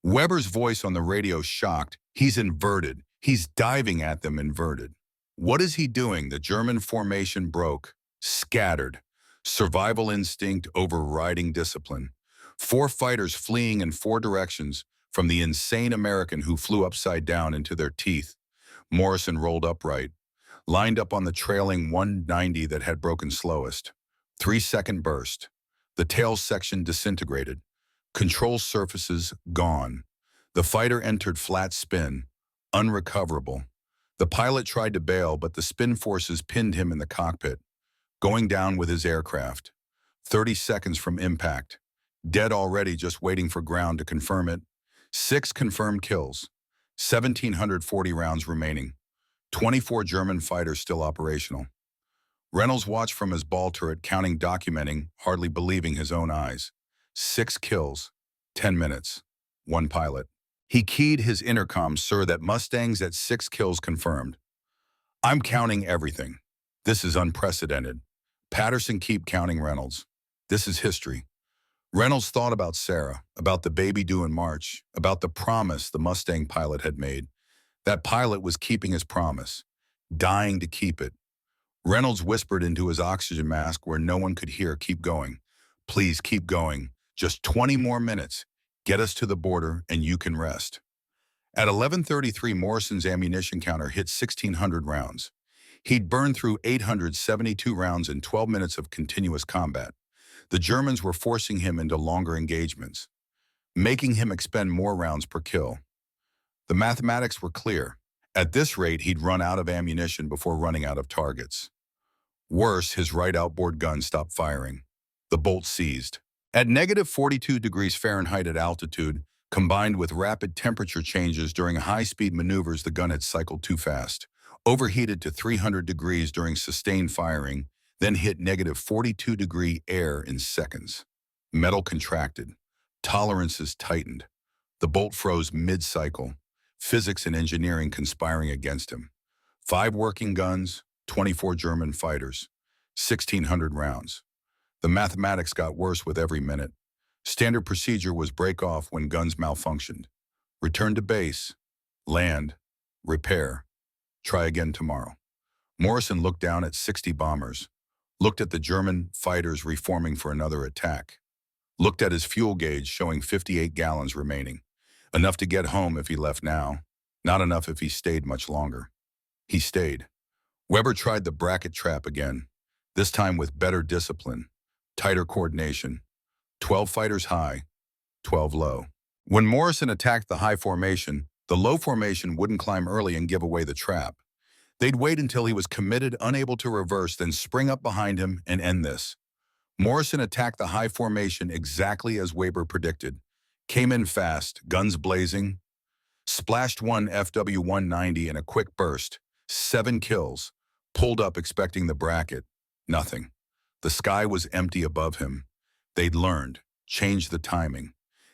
Weber's voice on the radio shocked. He's inverted. He's diving at them inverted. What is he doing? The German formation broke, scattered. Survival instinct overriding discipline. 4 fighters fleeing in 4 directions from the insane American who flew upside down into their teeth. Morrison rolled upright, lined up on the trailing 190 that had broken slowest. 3-second burst. The tail section disintegrated. Control surfaces gone. The fighter entered flat spin, unrecoverable. The pilot tried to bail, but the spin forces pinned him in the cockpit, going down with his aircraft. 30 seconds from impact. Dead already, just waiting for ground to confirm it. 6 confirmed kills. 1,740 rounds remaining. 24 German fighters still operational. Reynolds watched from his ball turret, counting, documenting, hardly believing his own eyes. 6 kills. 10 minutes. 1 pilot. He keyed his intercom, "Sir, that Mustang's at 6 kills confirmed." "I'm counting everything. This is unprecedented." Patterson, keep counting. Reynolds. "This is history." Reynolds thought about Sarah, about the baby due in March, about the promise the Mustang pilot had made. That pilot was keeping his promise. dying to keep it. Reynolds whispered into his oxygen mask where no one could hear, "Keep going. Please keep going. Just 20 more minutes. Get us to the border and you can rest." At 11:33, Morrison's ammunition counter hit 1,600 rounds. He'd burned through 872 rounds in 12 minutes of continuous combat. The Germans were forcing him into longer engagements, making him expend more rounds per kill. The mathematics were clear. At this rate, he'd run out of ammunition before running out of targets. Worse, his right outboard gun stopped firing. The bolt seized. At -42 degrees Fahrenheit at altitude, combined with rapid temperature changes during high-speed maneuvers, the gun had cycled too fast, overheated to 300 degrees during sustained firing, then hit -42-degree air in seconds. Metal contracted. Tolerances tightened. The bolt froze mid-cycle. Physics and engineering conspiring against him. 5 working guns, 24 German fighters, 1,600 rounds. The mathematics got worse with every minute. Standard procedure was break off when guns malfunctioned. Return to base, land, repair, try again tomorrow. Morrison looked down at 60 bombers, looked at the German fighters reforming for another attack, looked at his fuel gauge showing 58 gallons remaining. Enough to get home if he left now, not enough if he stayed much longer. He stayed. Weber tried the bracket trap again, this time with better discipline, tighter coordination. 12 fighters high, 12 low. When Morrison attacked the high formation, the low formation wouldn't climb early and give away the trap. They'd wait until he was committed, unable to reverse, then spring up behind him and end this. Morrison attacked the high formation exactly as Weber predicted. Came in fast, guns blazing, splashed one FW-190 in a quick burst, 7 kills, pulled up expecting the bracket, nothing. The sky was empty above him. They'd learned, changed the timing.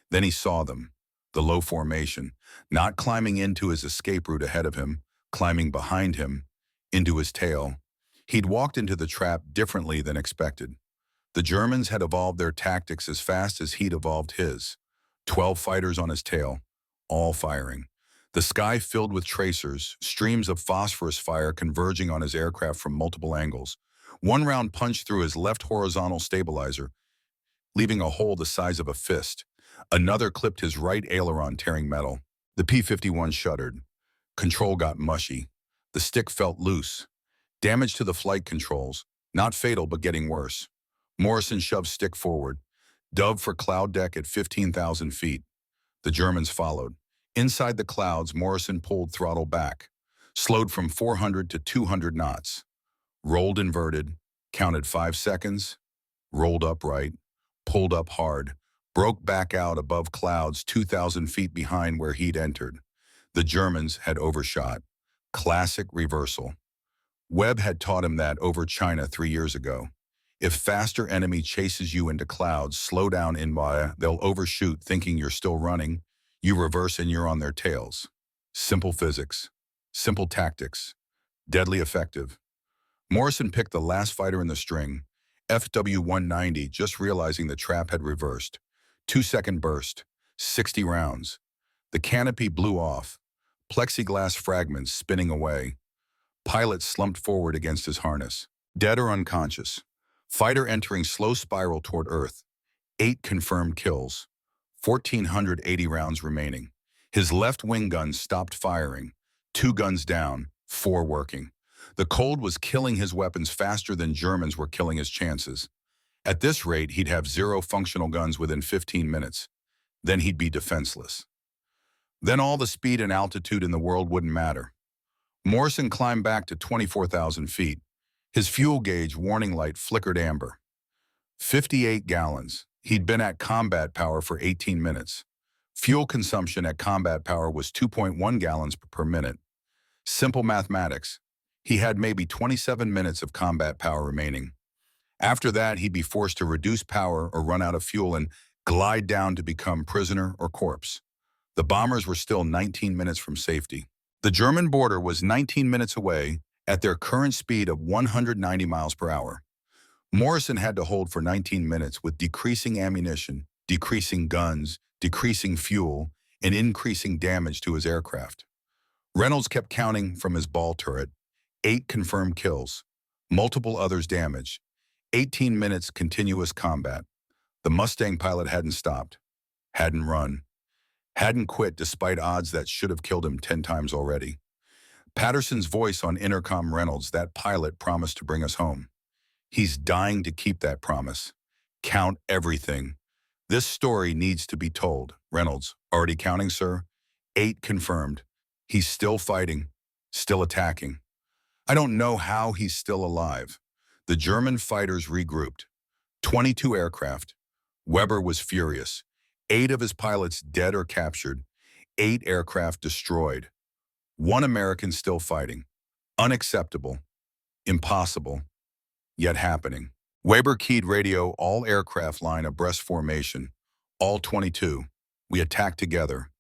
Then he saw them, the low formation, not climbing into his escape route ahead of him, climbing behind him, into his tail. He'd walked into the trap differently than expected. The Germans had evolved their tactics as fast as he'd evolved his. 12 fighters on his tail, all firing. The sky filled with tracers, streams of phosphorus fire converging on his aircraft from multiple angles. One round punched through his left horizontal stabilizer, leaving a hole the size of a fist. Another clipped his right aileron, tearing metal. The P-51 shuddered. Control got mushy. The stick felt loose. Damage to the flight controls. Not fatal, but getting worse. Morrison shoved stick forward. Dove for cloud deck at 15,000 feet. The Germans followed. Inside the clouds, Morrison pulled throttle back. Slowed from 400 to 200 knots. Rolled inverted. Counted 5 seconds. Rolled upright. Pulled up hard. Broke back out above clouds 2,000 feet behind where he'd entered. The Germans had overshot. Classic reversal. Webb had taught him that over China 3 years ago. If faster enemy chases you into clouds, slow down in Maya, they'll overshoot thinking you're still running. You reverse and you're on their tails. Simple physics. Simple tactics. Deadly effective. Morrison picked the last fighter in the string, FW-190, just realizing the trap had reversed. 2-second burst. 60 rounds. The canopy blew off. Plexiglass fragments spinning away. Pilot slumped forward against his harness. Dead or unconscious. Fighter entering slow spiral toward Earth. 8 confirmed kills. 1,480 rounds remaining. His left wing gun stopped firing. 2 guns down, 4 working. The cold was killing his weapons faster than Germans were killing his chances. At this rate, he'd have 0 functional guns within 15 minutes. Then he'd be defenseless. Then all the speed and altitude in the world wouldn't matter. Morrison climbed back to 24,000 feet. His fuel gauge warning light flickered amber. 58 gallons. He'd been at combat power for 18 minutes. Fuel consumption at combat power was 2.1 gallons per minute. Simple mathematics. He had maybe 27 minutes of combat power remaining. After that, he'd be forced to reduce power or run out of fuel and glide down to become prisoner or corpse. The bombers were still 19 minutes from safety. The German border was 19 minutes away at their current speed of 190 miles per hour. Morrison had to hold for 19 minutes with decreasing ammunition, decreasing guns, decreasing fuel, and increasing damage to his aircraft. Reynolds kept counting from his ball turret. 8 confirmed kills, multiple others damaged, 18 minutes continuous combat. The Mustang pilot hadn't stopped, hadn't run, hadn't quit despite odds that should have killed him 10 times already. Patterson's voice on intercom: "Reynolds, that pilot promised to bring us home. He's dying to keep that promise. Count everything. This story needs to be told." Reynolds: "Already counting, sir. 8 confirmed. He's still fighting, still attacking. I don't know how he's still alive." The German fighters regrouped. 22 aircraft. Weber was furious. 8 of his pilots dead or captured. 8 aircraft destroyed. 1 American still fighting. Unacceptable. Impossible. Yet happening. Weber keyed radio: "All aircraft line abreast formation. All 22. We attack together.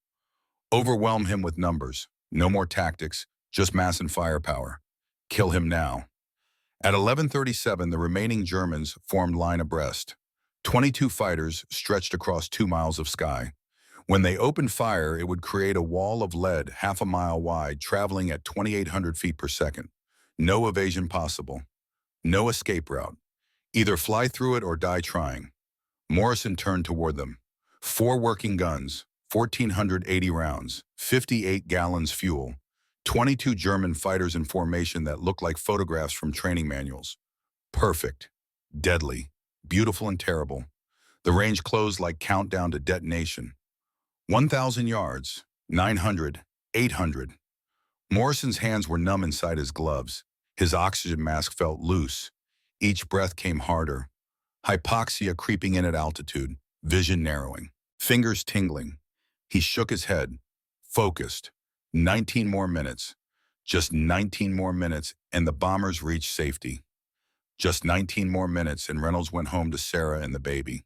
Overwhelm him with numbers. No more tactics, just mass and firepower. Kill him now." At 11:37, the remaining Germans formed line abreast. 22 fighters stretched across 2 miles of sky. When they opened fire, it would create a wall of lead half a mile wide, traveling at 2,800 feet per second. No evasion possible. No escape route. Either fly through it or die trying. Morrison turned toward them. 4 working guns, 1,480 rounds, 58 gallons fuel, 22 German fighters in formation that looked like photographs from training manuals. Perfect, deadly, beautiful and terrible. The range closed like countdown to detonation. 1,000 yards, 900, 800. Morrison's hands were numb inside his gloves. His oxygen mask felt loose. Each breath came harder. Hypoxia creeping in at altitude, vision narrowing, fingers tingling. He shook his head, focused. 19 more minutes. Just 19 more minutes, and the bombers reached safety. Just 19 more minutes, and Reynolds went home to Sarah and the baby.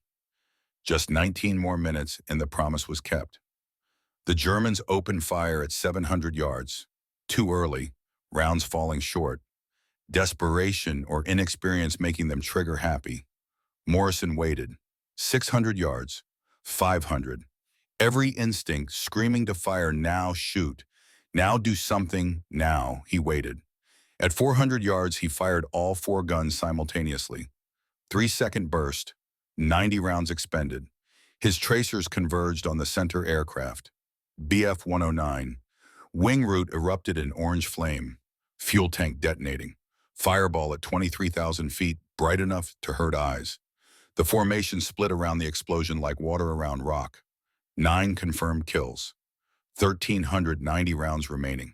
Just 19 more minutes, and the promise was kept. The Germans opened fire at 700 yards. Too early, rounds falling short. Desperation or inexperience making them trigger happy. Morrison waited. 600 yards. 500. Every instinct screaming to fire: now shoot. Now do something, now. He waited. At 400 yards, he fired all 4 guns simultaneously. 3-second burst, 90 rounds expended. His tracers converged on the center aircraft. BF 109. Wing root erupted in orange flame. Fuel tank detonating. Fireball at 23,000 feet, bright enough to hurt eyes. The formation split around the explosion like water around rock. 9 confirmed kills. 1,390 rounds remaining.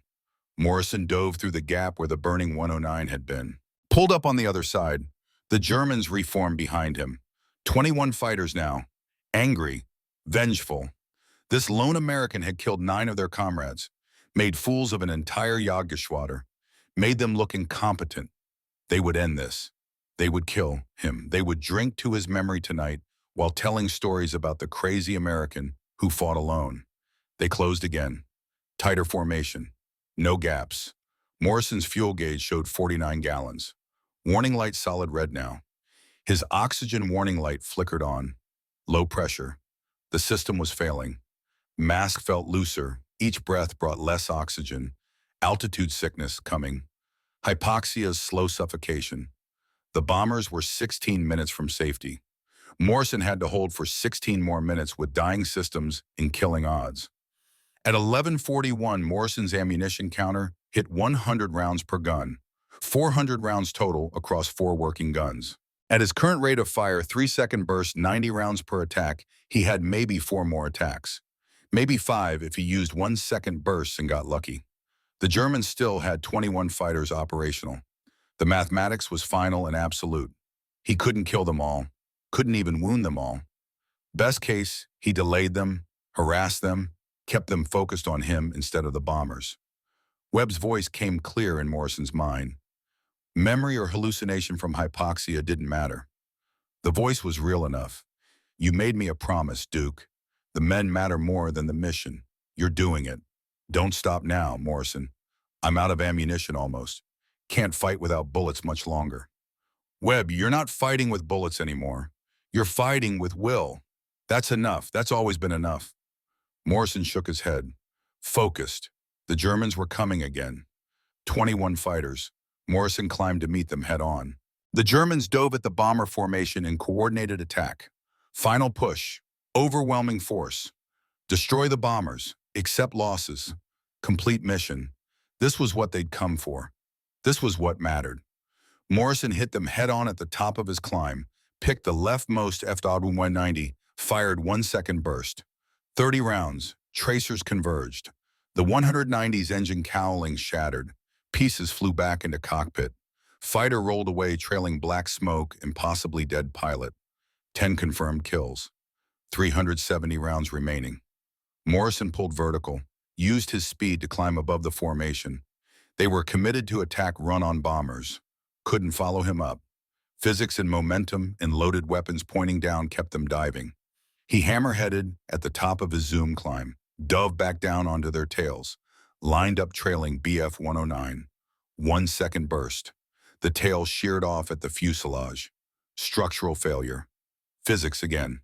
Morrison dove through the gap where the burning 109 had been. Pulled up on the other side. The Germans reformed behind him. 21 fighters now. Angry. Vengeful. This lone American had killed 9 of their comrades. Made fools of an entire Jagdgeschwader. Made them look incompetent. They would end this. They would kill him. They would drink to his memory tonight while telling stories about the crazy American who fought alone. They closed again. Tighter formation. No gaps. Morrison's fuel gauge showed 49 gallons. Warning light solid red now. His oxygen warning light flickered on. Low pressure. The system was failing. Mask felt looser. Each breath brought less oxygen. Altitude sickness coming. Hypoxia's slow suffocation. The bombers were 16 minutes from safety. Morrison had to hold for 16 more minutes with dying systems and killing odds. At 11:41, Morrison's ammunition counter hit 100 rounds per gun, 400 rounds total across 4 working guns. At his current rate of fire, 3-second burst, 90 rounds per attack, he had maybe 4 more attacks. Maybe 5 if he used 1-second bursts and got lucky. The Germans still had 21 fighters operational. The mathematics was final and absolute. He couldn't kill them all, couldn't even wound them all. Best case, he delayed them, harassed them, kept them focused on him instead of the bombers. Webb's voice came clear in Morrison's mind. Memory or hallucination from hypoxia didn't matter. The voice was real enough. You made me a promise, Duke. The men matter more than the mission. You're doing it. Don't stop now, Morrison. I'm out of ammunition almost. Can't fight without bullets much longer. Webb, you're not fighting with bullets anymore. You're fighting with will. That's enough. That's always been enough. Morrison shook his head. Focused. The Germans were coming again. 21 fighters. Morrison climbed to meet them head-on. The Germans dove at the bomber formation in coordinated attack. Final push. Overwhelming force. Destroy the bombers. Accept losses. Complete mission. This was what they'd come for. This was what mattered. Morrison hit them head-on at the top of his climb, picked the leftmost WWII, fired 1-second burst. 30 rounds. Tracers converged. The 190's engine cowling shattered. Pieces flew back into cockpit. Fighter rolled away trailing black smoke and possibly dead pilot. 10 confirmed kills. 370 rounds remaining. Morrison pulled vertical, used his speed to climb above the formation. They were committed to attack run-on bombers. Couldn't follow him up. Physics and momentum and loaded weapons pointing down kept them diving. He hammer-headed at the top of his zoom climb, dove back down onto their tails, lined up trailing BF-109. 1-second burst. The tail sheared off at the fuselage. Structural failure. Physics again.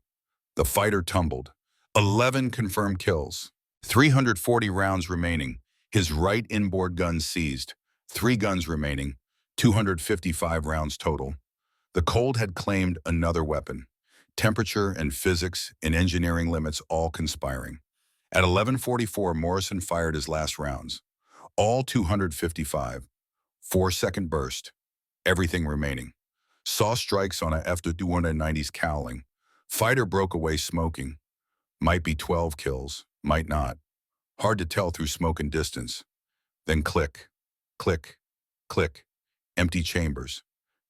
The fighter tumbled. 11 confirmed kills. 340 rounds remaining. His right inboard gun seized. 3 guns remaining. 255 rounds total. The cold had claimed another weapon. Temperature and physics and engineering limits all conspiring. At 11:44, Morrison fired his last rounds. All 255. 4-second burst. Everything remaining. Saw strikes on a F-290's cowling. Fighter broke away smoking. Might be 12 kills, might not. Hard to tell through smoke and distance. Then click, click, click. Empty chambers.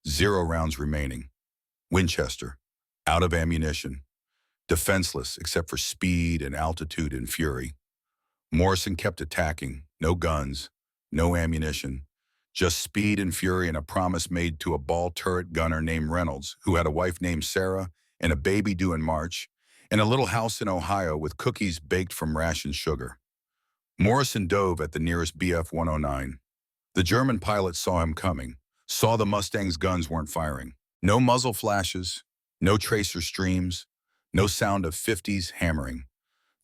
0 rounds remaining. Winchester. Out of ammunition. Defenseless except for speed and altitude and fury. Morrison kept attacking. No guns. No ammunition. Just speed and fury and a promise made to a ball turret gunner named Reynolds, who had a wife named Sarah and a baby due in March, and a little house in Ohio with cookies baked from rationed sugar. Morrison dove at the nearest BF-109. The German pilot saw him coming, saw the Mustang's guns weren't firing. No muzzle flashes, no tracer streams, no sound of 50s hammering.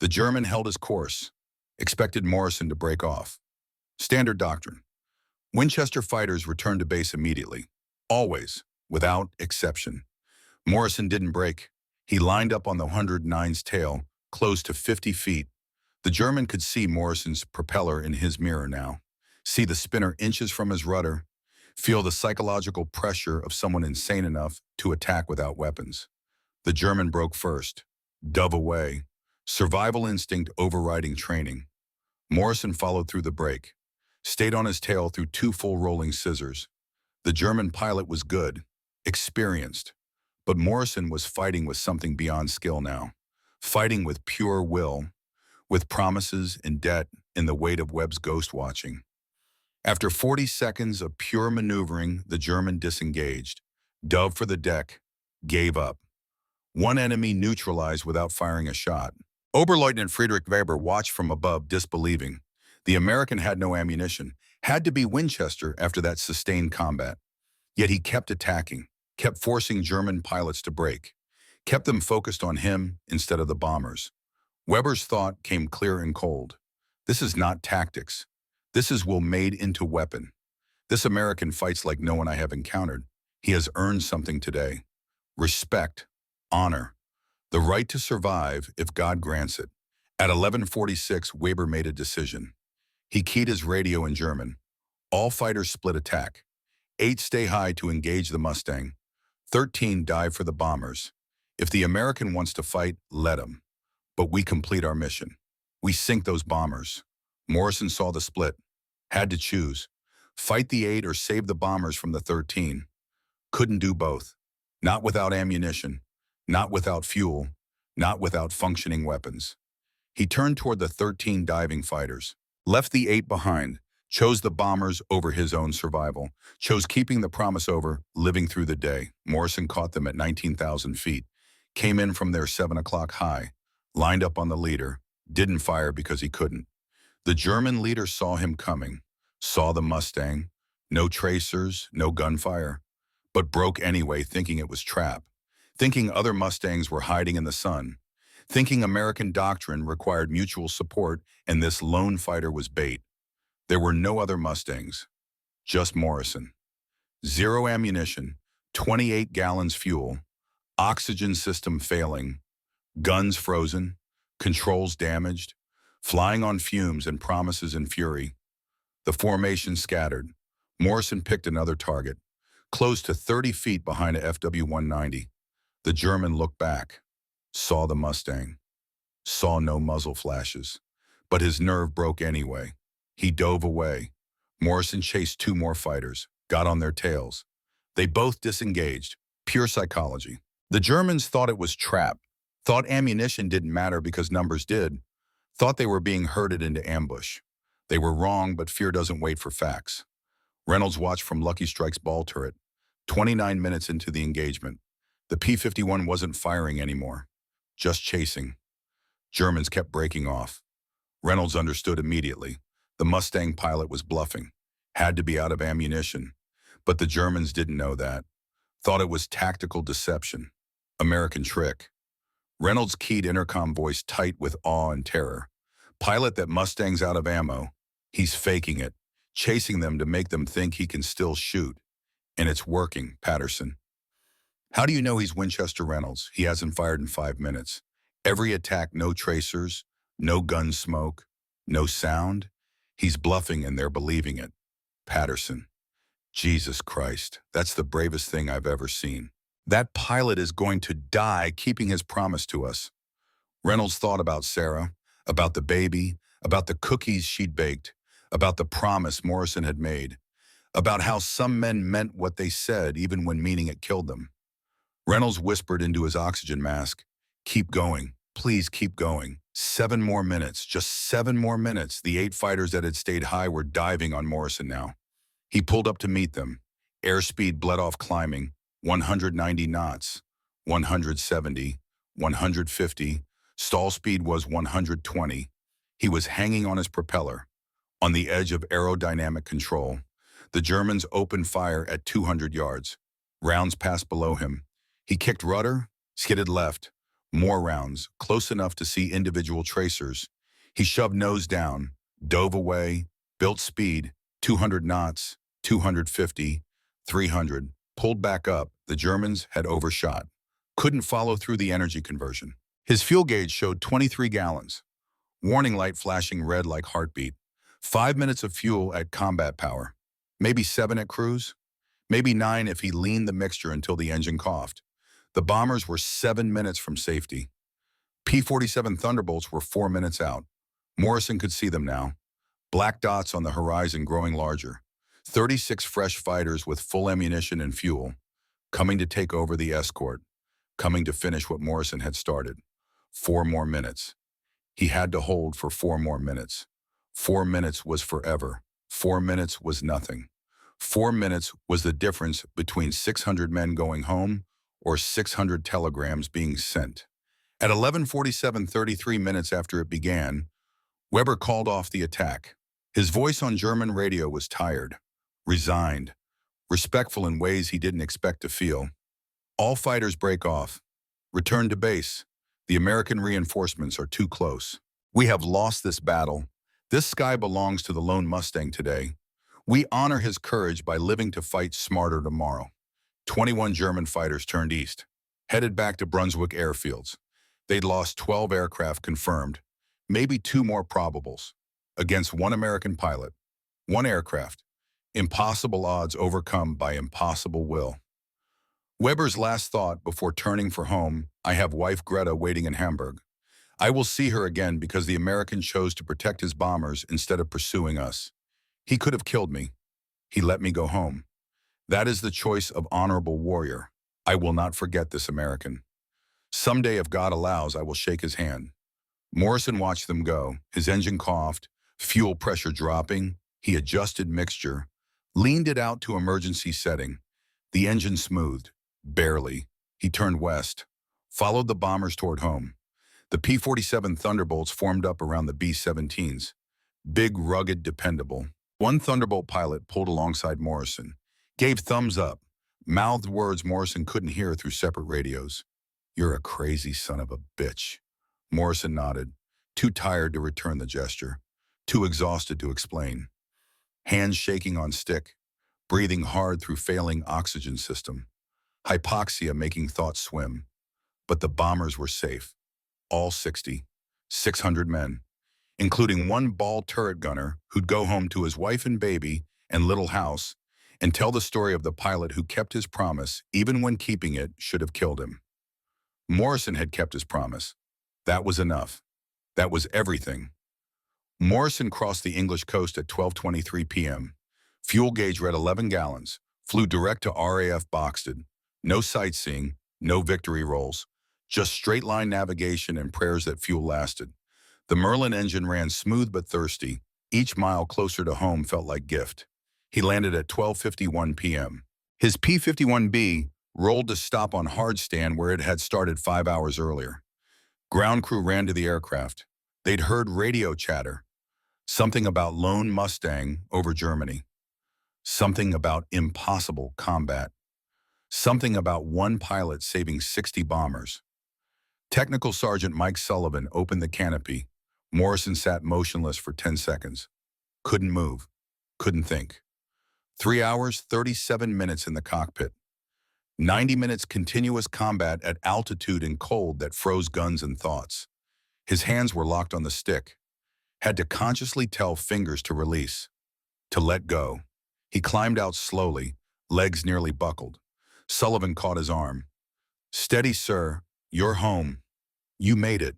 The German held his course, expected Morrison to break off. Standard doctrine. Winchester fighters returned to base immediately, always, without exception. Morrison didn't break. He lined up on the 109's tail, close to 50 feet. The German could see Morrison's propeller in his mirror now, see the spinner inches from his rudder, feel the psychological pressure of someone insane enough to attack without weapons. The German broke first, dove away, survival instinct overriding training. Morrison followed through the break, stayed on his tail through 2 full rolling scissors. The German pilot was good, experienced, but Morrison was fighting with something beyond skill now, fighting with pure will, with promises and debt and the weight of Webb's ghost watching. After 40 seconds of pure maneuvering, the German disengaged, dove for the deck, gave up. One enemy neutralized without firing a shot. Oberleutnant Friedrich Weber watched from above, disbelieving. The American had no ammunition, had to be Winchester after that sustained combat. Yet he kept attacking, kept forcing German pilots to break, kept them focused on him instead of the bombers. Weber's thought came clear and cold. This is not tactics. This is will made into weapon. This American fights like no one I have encountered. He has earned something today. Respect, honor, the right to survive if God grants it. At 11:46, Weber made a decision. He keyed his radio in German. All fighters split attack. 8 stay high to engage the Mustang. 13 dive for the bombers. If the American wants to fight, let him. But we complete our mission. We sink those bombers. Morrison saw the split. Had to choose. Fight the 8 or save the bombers from the 13. Couldn't do both. Not without ammunition. Not without fuel. Not without functioning weapons. He turned toward the 13 diving fighters. Left the 8 behind. Chose the bombers over his own survival. Chose keeping the promise over, living through the day. Morrison caught them at 19,000 feet. Came in from their 7 o'clock high. Lined up on the leader. Didn't fire because he couldn't. The German leader saw him coming. Saw the Mustang. No tracers, no gunfire. But broke anyway, thinking it was trap. Thinking other Mustangs were hiding in the sun. Thinking American doctrine required mutual support and this lone fighter was bait. There were no other Mustangs. Just Morrison. Zero ammunition, 28 gallons fuel, oxygen system failing, guns frozen, controls damaged, flying on fumes and promises in fury. The formation scattered. Morrison picked another target, close to 30 feet behind a FW-190. The German looked back, saw the Mustang, saw no muzzle flashes, but his nerve broke anyway. He dove away. Morrison chased two more fighters, got on their tails. They both disengaged. Pure psychology. The Germans thought it was trap, thought ammunition didn't matter because numbers did, thought they were being herded into ambush. They were wrong, but fear doesn't wait for facts. Reynolds watched from Lucky Strike's ball turret. 29 minutes into the engagement, the P-51 wasn't firing anymore, just chasing. Germans kept breaking off. Reynolds understood immediately. The Mustang pilot was bluffing, had to be out of ammunition. But the Germans didn't know that. Thought it was tactical deception. American trick. Reynolds keyed intercom voice tight with awe and terror. Pilot, that Mustang's out of ammo. He's faking it, chasing them to make them think he can still shoot. And it's working, Patterson. How do you know he's Winchester Reynolds? He hasn't fired in 5 minutes. Every attack, no tracers, no gun smoke, no sound. He's bluffing and they're believing it. Patterson. Jesus Christ, that's the bravest thing I've ever seen. That pilot is going to die keeping his promise to us. Reynolds thought about Sarah, about the baby, about the cookies she'd baked, about the promise Morrison had made, about how some men meant what they said even when meaning it killed them. Reynolds whispered into his oxygen mask, "Keep going, please keep going. 7 more minutes, just 7 more minutes." The 8 fighters that had stayed high were diving on Morrison now. He pulled up to meet them. Airspeed bled off climbing, 190 knots, 170, 150. Stall speed was 120. He was hanging on his propeller, on the edge of aerodynamic control. The Germans opened fire at 200 yards. Rounds passed below him. He kicked rudder, skidded left. More rounds, close enough to see individual tracers. He shoved nose down, dove away, built speed, 200 knots, 250, 300, pulled back up. The Germans had overshot. Couldn't follow through the energy conversion. His fuel gauge showed 23 gallons. Warning light flashing red like heartbeat. 5 minutes of fuel at combat power. Maybe 7 at cruise. Maybe 9 if he leaned the mixture until the engine coughed. The bombers were 7 minutes from safety. P-47 Thunderbolts were 4 minutes out. Morrison could see them now. Black dots on the horizon growing larger. 36 fresh fighters with full ammunition and fuel, coming to take over the escort, coming to finish what Morrison had started. 4 more minutes. He had to hold for 4 more minutes. 4 minutes was forever. 4 minutes was nothing. 4 minutes was the difference between 600 men going home or 600 telegrams being sent. At 11:47, 33 minutes after it began, Weber called off the attack. His voice on German radio was tired, resigned, respectful in ways he didn't expect to feel. All fighters break off. Return to base. The American reinforcements are too close. We have lost this battle. This sky belongs to the lone Mustang today. We honor his courage by living to fight smarter tomorrow. 21 German fighters turned east, headed back to Brunswick airfields. They'd lost 12 aircraft confirmed, maybe 2 more probables, against 1 American pilot, 1 aircraft. Impossible odds overcome by impossible will. Weber's last thought before turning for home: "I have wife Greta waiting in Hamburg. I will see her again because the American chose to protect his bombers instead of pursuing us. He could have killed me. He let me go home. That is the choice of honorable warrior. I will not forget this American. Someday, if God allows, I will shake his hand." Morrison watched them go. His engine coughed, fuel pressure dropping. He adjusted mixture, leaned it out to emergency setting. The engine smoothed, barely. He turned west, followed the bombers toward home. The P-47 Thunderbolts formed up around the B-17s. Big, rugged, dependable. 1 Thunderbolt pilot pulled alongside Morrison, gave thumbs up, mouthed words Morrison couldn't hear through separate radios. "You're a crazy son of a bitch." Morrison nodded, too tired to return the gesture, too exhausted to explain. Hands shaking on stick, breathing hard through failing oxygen system, hypoxia making thoughts swim. But the bombers were safe, all 600 men, including one ball turret gunner who'd go home to his wife and baby and little house and tell the story of the pilot who kept his promise even when keeping it should have killed him. Morrison had kept his promise. That was enough. That was everything. Morrison crossed the English coast at 12:23 p.m. Fuel gauge read 11 gallons, flew direct to RAF Boxted. No sightseeing, no victory rolls, just straight-line navigation and prayers that fuel lasted. The Merlin engine ran smooth but thirsty. Each mile closer to home felt like gift. He landed at 12:51 p.m. His P-51B rolled to stop on hard stand where it had started 5 hours earlier. Ground crew ran to the aircraft. They'd heard radio chatter. Something about lone Mustang over Germany. Something about impossible combat. Something about one pilot saving 60 bombers. Technical Sergeant Mike Sullivan opened the canopy. Morrison sat motionless for 10 seconds. Couldn't move. Couldn't think. 3 hours, 37 minutes in the cockpit. 90 minutes continuous combat at altitude and cold that froze guns and thoughts. His hands were locked on the stick. Had to consciously tell fingers to release. To let go. He climbed out slowly, legs nearly buckled. Sullivan caught his arm. Steady, sir. You're home. You made it.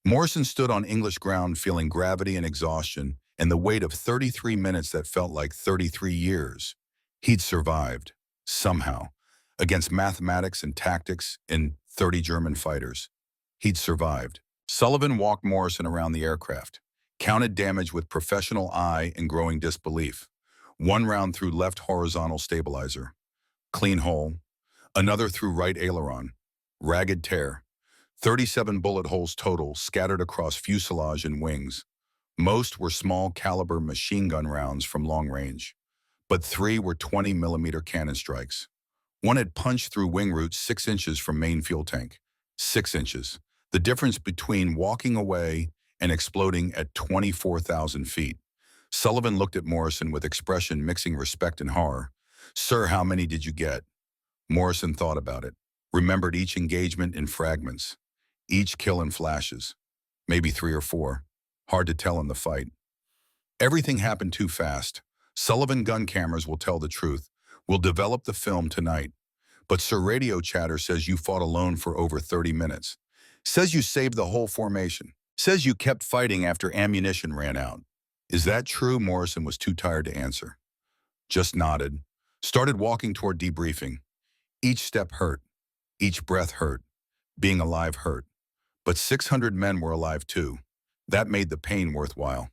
Morrison stood on English ground feeling gravity and exhaustion and the weight of 33 minutes that felt like 33 years. He'd survived, somehow, against mathematics and tactics and 30 German fighters. He'd survived. Sullivan walked Morrison around the aircraft, counted damage with professional eye and growing disbelief. One round through left horizontal stabilizer. Clean hole. Another through right aileron. Ragged tear. 37 bullet holes total scattered across fuselage and wings. Most were small caliber machine gun rounds from long range, but 3 were 20mm cannon strikes. One had punched through wing roots 6 inches from main fuel tank. 6 inches. The difference between walking away and exploding at 24,000 feet. Sullivan looked at Morrison with expression mixing respect and horror. Sir, how many did you get? Morrison thought about it, remembered each engagement in fragments, each kill in flashes. Maybe 3 or 4. Hard to tell in the fight. Everything happened too fast. Sullivan gun cameras will tell the truth. We'll develop the film tonight. But Sir Radio Chatter says you fought alone for over 30 minutes. Says you saved the whole formation. Says you kept fighting after ammunition ran out. Is that true? Morrison was too tired to answer. Just nodded. Started walking toward debriefing. Each step hurt. Each breath hurt. Being alive hurt. But 600 men were alive too. That made the pain worthwhile.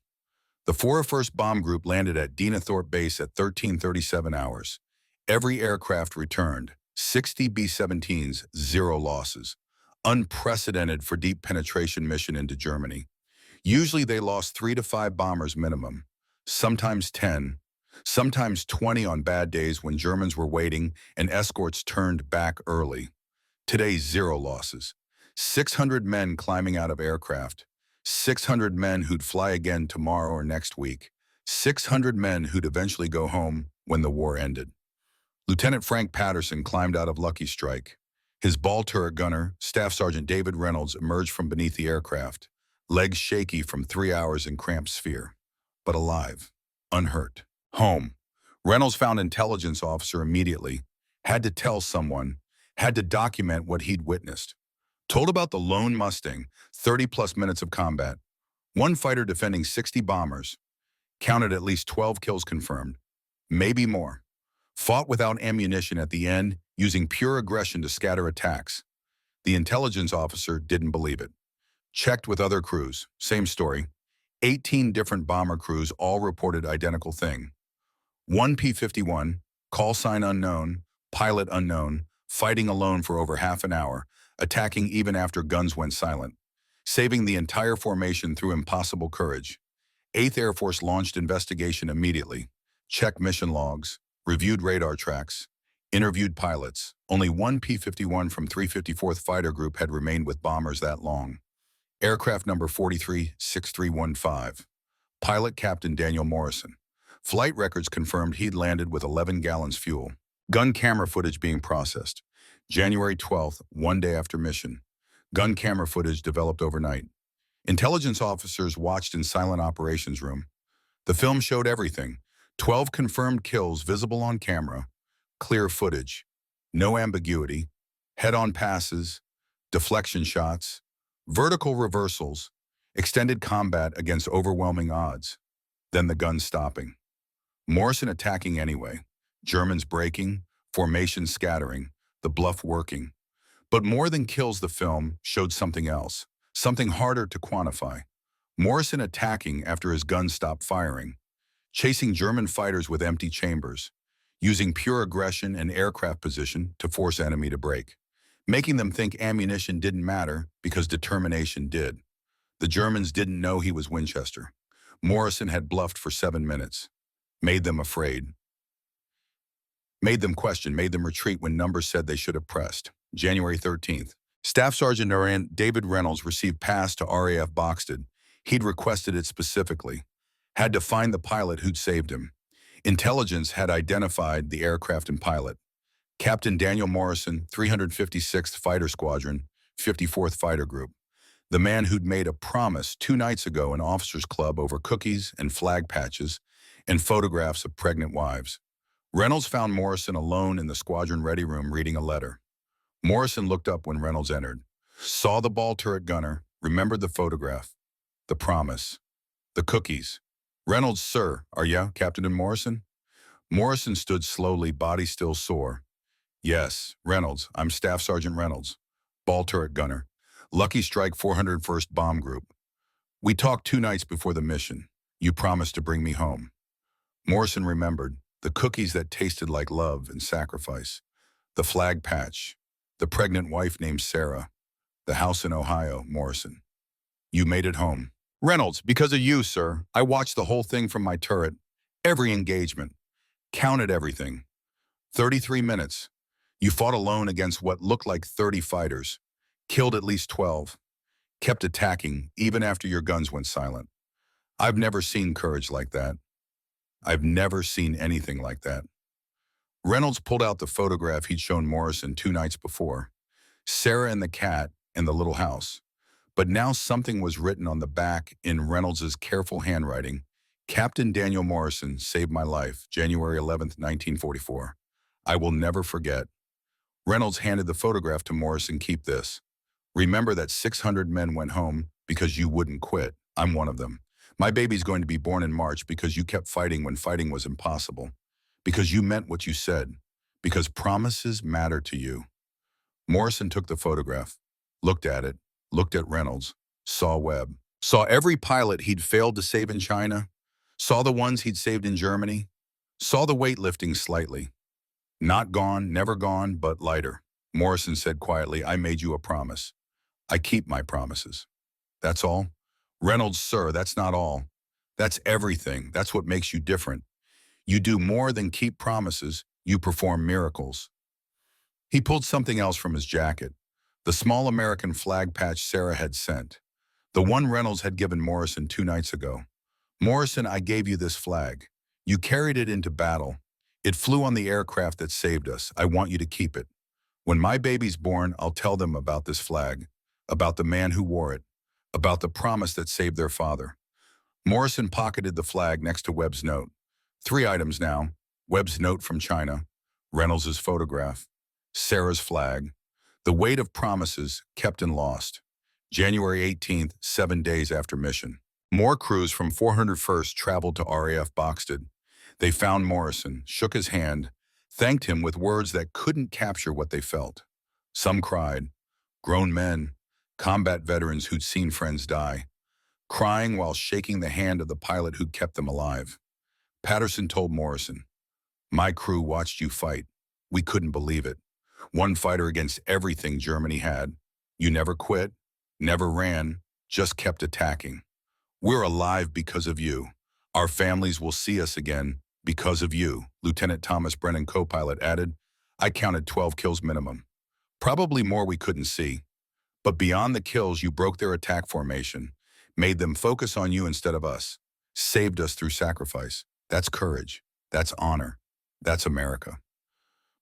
The 401st Bomb Group landed at Dinathorpe Base at 13:37 hours. Every aircraft returned. 60 B-17s, 0 losses. Unprecedented for deep penetration mission into Germany. Usually they lost 3 to 5 bombers minimum, sometimes 10, sometimes 20 on bad days when Germans were waiting and escorts turned back early. Today, 0 losses. 600 men climbing out of aircraft. 600 men who'd fly again tomorrow or next week. 600 men who'd eventually go home when the war ended. Lieutenant Frank Patterson climbed out of Lucky Strike. His ball turret gunner, Staff Sergeant David Reynolds, emerged from beneath the aircraft, legs shaky from 3 hours in cramped sphere, but alive, unhurt. Home. Reynolds found intelligence officer immediately, had to tell someone, had to document what he'd witnessed. Told about the lone Mustang, 30-plus minutes of combat. One fighter defending 60 bombers. Counted at least 12 kills confirmed. Maybe more. Fought without ammunition at the end, using pure aggression to scatter attacks. The intelligence officer didn't believe it. Checked with other crews. Same story. 18 different bomber crews all reported identical thing. One P-51, call sign unknown, pilot unknown, fighting alone for over half an hour, attacking even after guns went silent, saving the entire formation through impossible courage. 8th Air Force launched investigation immediately, checked mission logs, reviewed radar tracks, interviewed pilots. Only one P-51 from 354th Fighter Group had remained with bombers that long. Aircraft number 436315. Pilot Captain Daniel Morrison. Flight records confirmed he'd landed with 11 gallons fuel. Gun camera footage being processed. January 12th, one day after mission. Gun camera footage developed overnight. Intelligence officers watched in silent operations room. The film showed everything. 12 confirmed kills visible on camera. Clear footage. No ambiguity. Head-on passes. Deflection shots. Vertical reversals. Extended combat against overwhelming odds. Then the gun stopping. Morrison attacking anyway. Germans breaking. Formation scattering. The bluff working. But more than kills, the film showed something else. Something harder to quantify. Morrison attacking after his gun stopped firing. Chasing German fighters with empty chambers. Using pure aggression and aircraft position to force enemy to break. Making them think ammunition didn't matter because determination did. The Germans didn't know he was Winchester. Morrison had bluffed for 7 minutes. Made them afraid. Made them question, made them retreat when numbers said they should have pressed. January 13th. Staff Sergeant David Reynolds received pass to RAF Boxted. He'd requested it specifically. Had to find the pilot who'd saved him. Intelligence had identified the aircraft and pilot. Captain Daniel Morrison, 356th Fighter Squadron, 54th Fighter Group. The man who'd made a promise 2 nights ago in Officers Club over cookies and flag patches and photographs of pregnant wives. Reynolds found Morrison alone in the squadron ready room reading a letter. Morrison looked up when Reynolds entered. Saw the ball turret gunner, remembered the photograph, the promise, the cookies. Reynolds, sir, are ya, Captain Morrison? Morrison stood slowly, body still sore. Yes, Reynolds, I'm Staff Sergeant Reynolds, ball turret gunner, Lucky Strike 401st Bomb Group. We talked 2 nights before the mission. You promised to bring me home. Morrison remembered the cookies that tasted like love and sacrifice, the flag patch, the pregnant wife named Sarah, the house in Ohio, Morrison. You made it home. Reynolds, because of you, sir, I watched the whole thing from my turret, every engagement, counted everything. 33 minutes. You fought alone against what looked like 30 fighters, killed at least 12, kept attacking even after your guns went silent. I've never seen courage like that. I've never seen anything like that. Reynolds pulled out the photograph he'd shown Morrison 2 nights before. Sarah and the cat in the little house. But now something was written on the back in Reynolds's careful handwriting. Captain Daniel Morrison saved my life, January 11th, 1944. I will never forget. Reynolds handed the photograph to Morrison. Keep this. Remember that 600 men went home because you wouldn't quit. I'm one of them. My baby's going to be born in March because you kept fighting when fighting was impossible. Because you meant what you said. Because promises matter to you. Morrison took the photograph, looked at it, looked at Reynolds, saw Webb, saw every pilot he'd failed to save in China, saw the ones he'd saved in Germany, saw the weight lifting slightly. Not gone, never gone, but lighter. Morrison said quietly, I made you a promise. I keep my promises. That's all? Reynolds, sir, that's not all. That's everything. That's what makes you different. You do more than keep promises. You perform miracles. He pulled something else from his jacket. The small American flag patch Sarah had sent. The one Reynolds had given Morrison 2 nights ago. Morrison, I gave you this flag. You carried it into battle. It flew on the aircraft that saved us. I want you to keep it. When my baby's born, I'll tell them about this flag, about the man who wore it, about the promise that saved their father. Morrison pocketed the flag next to Webb's note. 3 items now. Webb's note from China, Reynolds's photograph, Sarah's flag, the weight of promises kept and lost. January 18th, 7 days after mission. More crews from 401st traveled to RAF Boxted. They found Morrison, shook his hand, thanked him with words that couldn't capture what they felt. Some cried, grown men, combat veterans who'd seen friends die, crying while shaking the hand of the pilot who'd kept them alive. Patterson told Morrison, my crew watched you fight. We couldn't believe it. One fighter against everything Germany had. You never quit, never ran, just kept attacking. We're alive because of you. Our families will see us again because of you, Lieutenant Thomas Brennan, co-pilot, added. I counted 12 kills minimum. Probably more we couldn't see. But beyond the kills, you broke their attack formation, made them focus on you instead of us, saved us through sacrifice. That's courage. That's honor. That's America.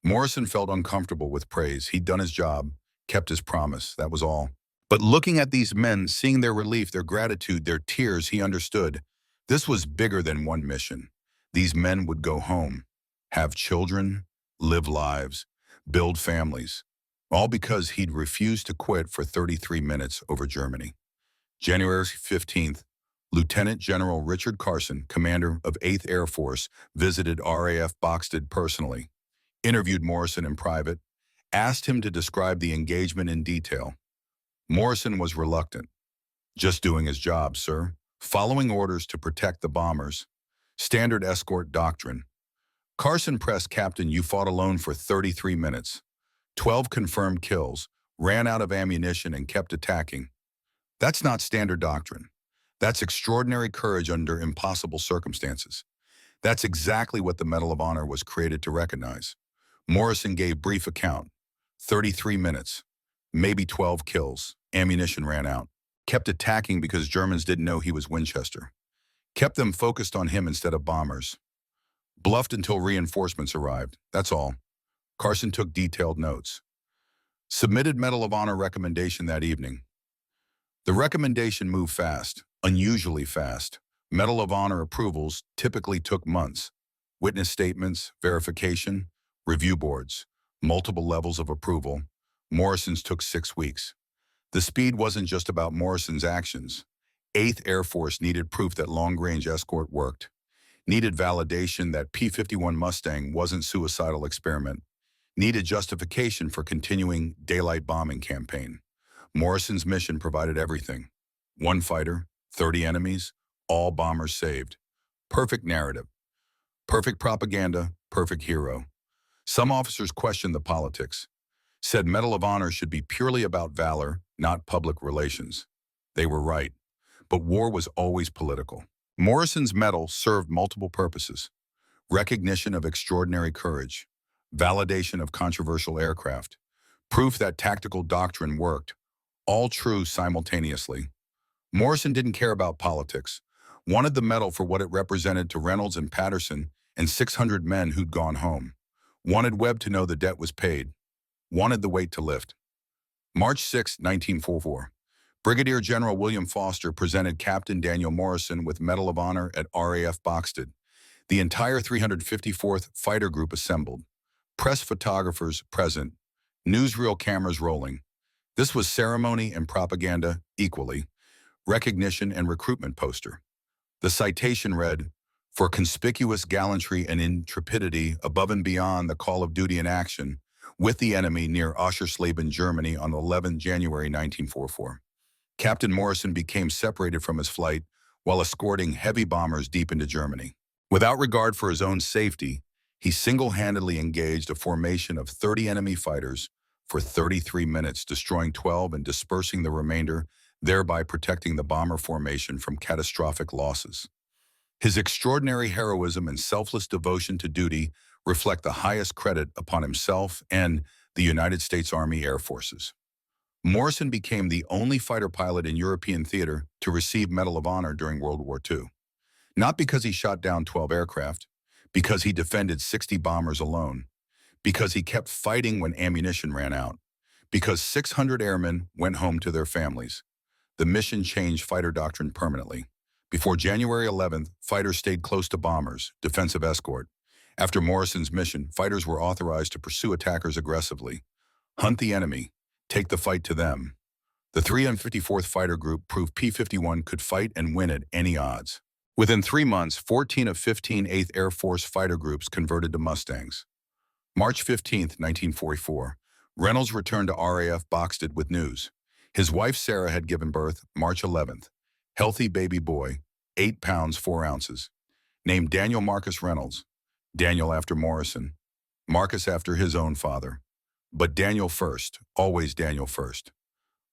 Morrison felt uncomfortable with praise. He'd done his job, kept his promise. That was all. But looking at these men, seeing their relief, their gratitude, their tears, he understood this was bigger than one mission. These men would go home, have children, live lives, build families, all because he'd refused to quit for 33 minutes over Germany. January 15th, Lieutenant General Richard Carson, commander of 8th Air Force, visited RAF Boxted personally, interviewed Morrison in private, asked him to describe the engagement in detail. Morrison was reluctant. Just doing his job, sir. Following orders to protect the bombers. Standard escort doctrine. Carson pressed, Captain, you fought alone for 33 minutes. 12 confirmed kills, ran out of ammunition and kept attacking. That's not standard doctrine. That's extraordinary courage under impossible circumstances. That's exactly what the Medal of Honor was created to recognize. Morrison gave brief account. 33 minutes. Maybe 12 kills. Ammunition ran out. Kept attacking because Germans didn't know he was Winchester. Kept them focused on him instead of bombers. Bluffed until reinforcements arrived. That's all. Carson took detailed notes. Submitted Medal of Honor recommendation that evening. The recommendation moved fast, unusually fast. Medal of Honor approvals typically took months. Witness statements, verification, review boards, multiple levels of approval. Morrison's took 6 weeks. The speed wasn't just about Morrison's actions. 8th Air Force needed proof that long-range escort worked. Needed validation that P-51 Mustang wasn't suicidal experiment. Needed justification for continuing daylight bombing campaign. Morrison's mission provided everything. 1 fighter, 30 enemies, all bombers saved. Perfect narrative. Perfect propaganda, perfect hero. Some officers questioned the politics. Said Medal of Honor should be purely about valor, not public relations. They were right. But war was always political. Morrison's medal served multiple purposes. Recognition of extraordinary courage. Validation of controversial aircraft. Proof that tactical doctrine worked. All true simultaneously. Morrison didn't care about politics. Wanted the medal for what it represented to Reynolds and Patterson and 600 men who'd gone home. Wanted Webb to know the debt was paid. Wanted the weight to lift. March 6, 1944. Brigadier General William Foster presented Captain Daniel Morrison with Medal of Honor at RAF Boxted. The entire 354th Fighter Group assembled. Press photographers present. Newsreel cameras rolling. This was ceremony and propaganda equally. Recognition and recruitment poster. The citation read, "For conspicuous gallantry and intrepidity above and beyond the call of duty in action with the enemy near Oschersleben, Germany on 11 January 1944. Captain Morrison became separated from his flight while escorting heavy bombers deep into Germany. Without regard for his own safety, he single-handedly engaged a formation of 30 enemy fighters for 33 minutes, destroying 12 and dispersing the remainder, thereby protecting the bomber formation from catastrophic losses. His extraordinary heroism and selfless devotion to duty reflect the highest credit upon himself and the United States Army Air Forces. Morrison became the only fighter pilot in European theater to receive Medal of Honor during World War II. Not because he shot down 12 aircraft, because he defended 60 bombers alone, because he kept fighting when ammunition ran out, because 600 airmen went home to their families. The mission changed fighter doctrine permanently. Before January 11th, fighters stayed close to bombers, defensive escort. After Morrison's mission, fighters were authorized to pursue attackers aggressively. Hunt the enemy, take the fight to them. The 354th Fighter Group proved P-51 could fight and win at any odds. Within 3 months, 14 of 15 8th Air Force fighter groups converted to Mustangs. March 15, 1944, Reynolds returned to RAF Boxted with news. His wife Sarah had given birth March 11th. Healthy baby boy, 8 pounds 4 ounces. Named Daniel Marcus Reynolds. Daniel after Morrison. Marcus after his own father. But Daniel first, always Daniel first.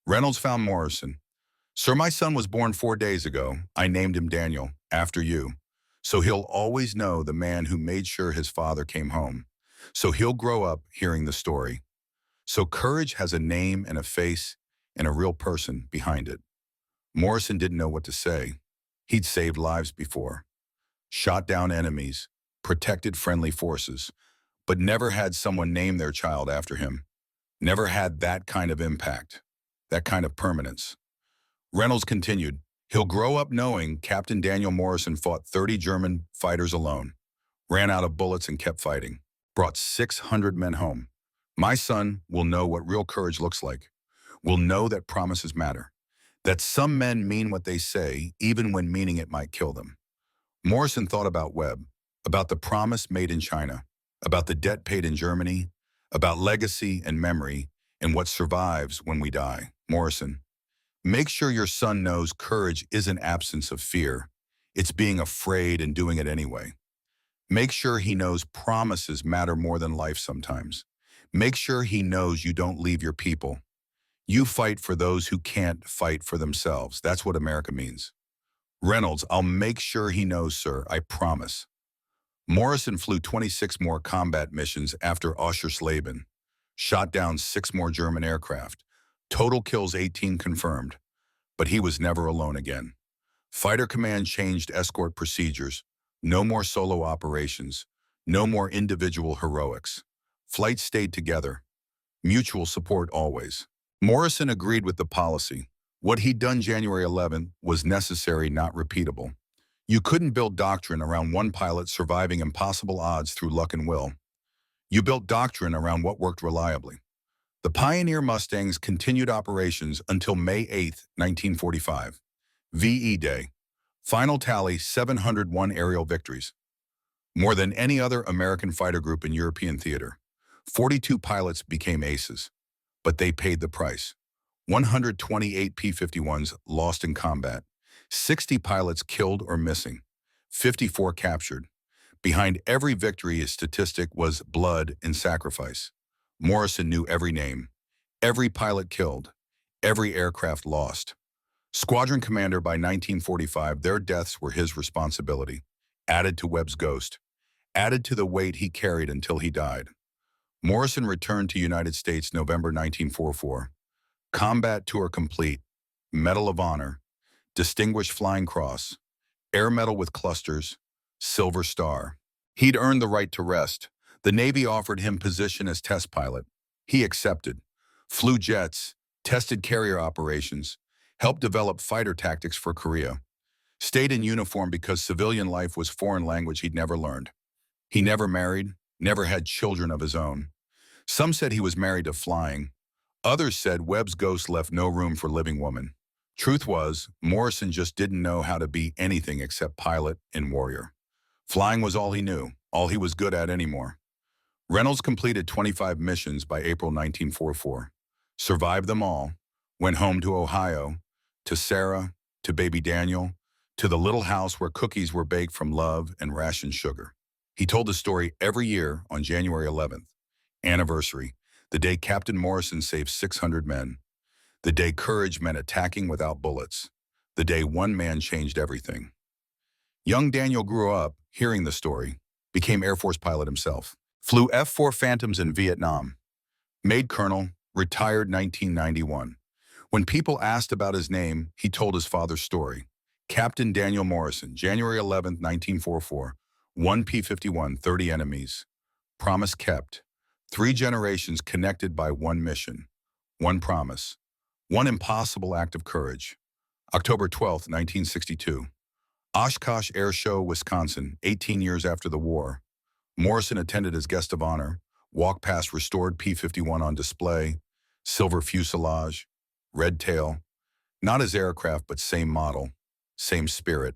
Reynolds found Morrison. "Sir, my son was born 4 days ago. I named him Daniel, after you. So he'll always know the man who made sure his father came home. So he'll grow up hearing the story. So courage has a name and a face and a real person behind it." Morrison didn't know what to say. He'd saved lives before. shot down enemies, protected friendly forces, but never had someone name their child after him. Never had that kind of impact, that kind of permanence. Reynolds continued, "He'll grow up knowing Captain Daniel Morrison fought 30 German fighters alone, ran out of bullets and kept fighting, brought 600 men home. My son will know what real courage looks like, will know that promises matter, that some men mean what they say, even when meaning it might kill them." Morrison thought about Webb, about the promise made in China, about the debt paid in Germany, about legacy and memory, and what survives when we die. Morrison, make sure your son knows courage isn't absence of fear. It's being afraid and doing it anyway. Make sure he knows promises matter more than life sometimes. Make sure he knows you don't leave your people. You fight for those who can't fight for themselves. That's what America means. Reynolds, I'll make sure he knows, sir, I promise. Morrison flew 26 more combat missions after Oschersleben, shot down 6 more German aircraft. Total kills 18 confirmed, but he was never alone again. Fighter Command changed escort procedures. No more solo operations. No more individual heroics. Flights stayed together. Mutual support always. Morrison agreed with the policy. What he'd done January 11th was necessary, not repeatable. You couldn't build doctrine around one pilot surviving impossible odds through luck and will. You built doctrine around what worked reliably. The Pioneer Mustangs continued operations until May 8, 1945. VE Day. Final tally, 701 aerial victories. More than any other American fighter group in European theater. 42 pilots became aces, but they paid the price. 128 P-51s lost in combat. 60 pilots killed or missing. 54 captured. Behind every victory, a statistic was blood and sacrifice. Morrison knew every name, every pilot killed, every aircraft lost. Squadron commander by 1945, their deaths were his responsibility, added to Webb's ghost, added to the weight he carried until he died. Morrison returned to United States November 1944. Combat tour complete, Medal of Honor, Distinguished Flying Cross, Air Medal with clusters, Silver Star. He'd earned the right to rest. The Navy offered him position as test pilot. He accepted. Flew jets, tested carrier operations, helped develop fighter tactics for Korea. Stayed in uniform because civilian life was foreign language he'd never learned. He never married, never had children of his own. Some said he was married to flying. Others said Webb's ghost left no room for living woman. Truth was, Morrison just didn't know how to be anything except pilot and warrior. Flying was all he knew, all he was good at anymore. Reynolds completed 25 missions by April 1944. Survived them all. Went home to Ohio, to Sarah, to baby Daniel, to the little house where cookies were baked from love and rationed sugar. He told the story every year on January 11th, anniversary, the day Captain Morrison saved 600 men. The day courage meant attacking without bullets. The day one man changed everything. Young Daniel grew up hearing the story, became Air Force pilot himself, flew F-4 Phantoms in Vietnam, made colonel, retired 1991. When people asked about his name, he told his father's story. Captain Daniel Morrison, January 11, 1944, 1 P-51, 30 enemies. Promise kept. 3 generations connected by one mission, one promise, one impossible act of courage. October 12, 1962. Oshkosh Air Show, Wisconsin, 18 years after the war. Morrison attended as guest of honor, walked past restored P-51 on display, silver fuselage, red tail. Not his aircraft, but same model, same spirit.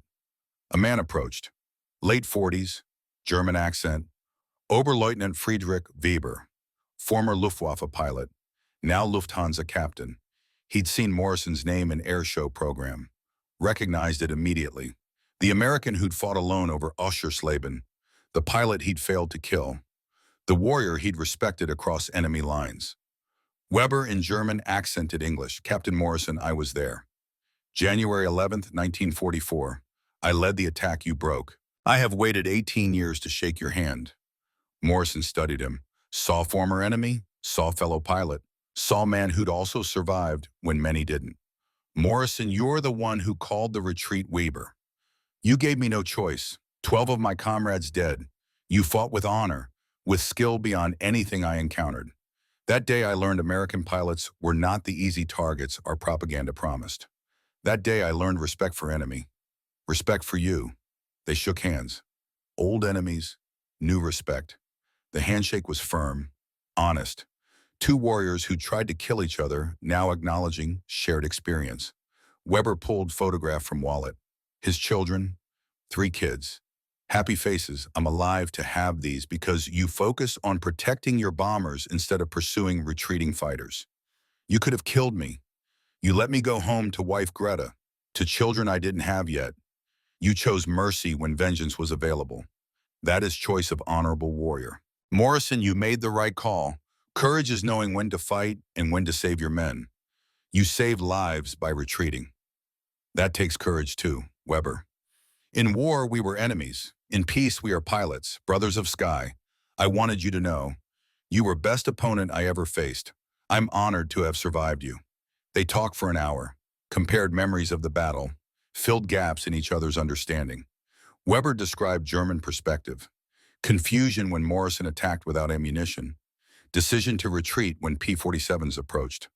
A man approached. Late 40s, German accent. Oberleutnant Friedrich Weber, former Luftwaffe pilot, now Lufthansa captain. He'd seen Morrison's name in air show program, recognized it immediately. The American who'd fought alone over Oschersleben, the pilot he'd failed to kill, the warrior he'd respected across enemy lines. Weber in German accented English. Captain Morrison, I was there. January 11th, 1944. I led the attack you broke. I have waited 18 years to shake your hand. Morrison studied him. Saw former enemy, saw fellow pilot, saw man who'd also survived when many didn't. Morrison, you're the one who called the retreat Weber. You gave me no choice. 12 of my comrades dead. You fought with honor, with skill beyond anything I encountered. That day I learned American pilots were not the easy targets our propaganda promised. That day I learned respect for enemy, respect for you. They shook hands. Old enemies, new respect. The handshake was firm, honest. Two warriors who tried to kill each other, now acknowledging shared experience. Weber pulled photograph from wallet. His children, 3 kids. Happy faces. I'm alive to have these because you focus on protecting your bombers instead of pursuing retreating fighters. You could have killed me. You let me go home to wife Greta, to children I didn't have yet. You chose mercy when vengeance was available. That is choice of honorable warrior. Morrison, you made the right call. Courage is knowing when to fight and when to save your men. You saved lives by retreating. That takes courage too, Weber. In war, we were enemies. In peace, we are pilots, brothers of sky. I wanted you to know. You were best opponent I ever faced. I'm honored to have survived you. They talked for an hour, compared memories of the battle, filled gaps in each other's understanding. Weber described German perspective. Confusion when Morrison attacked without ammunition. Decision to retreat when P-47s approached.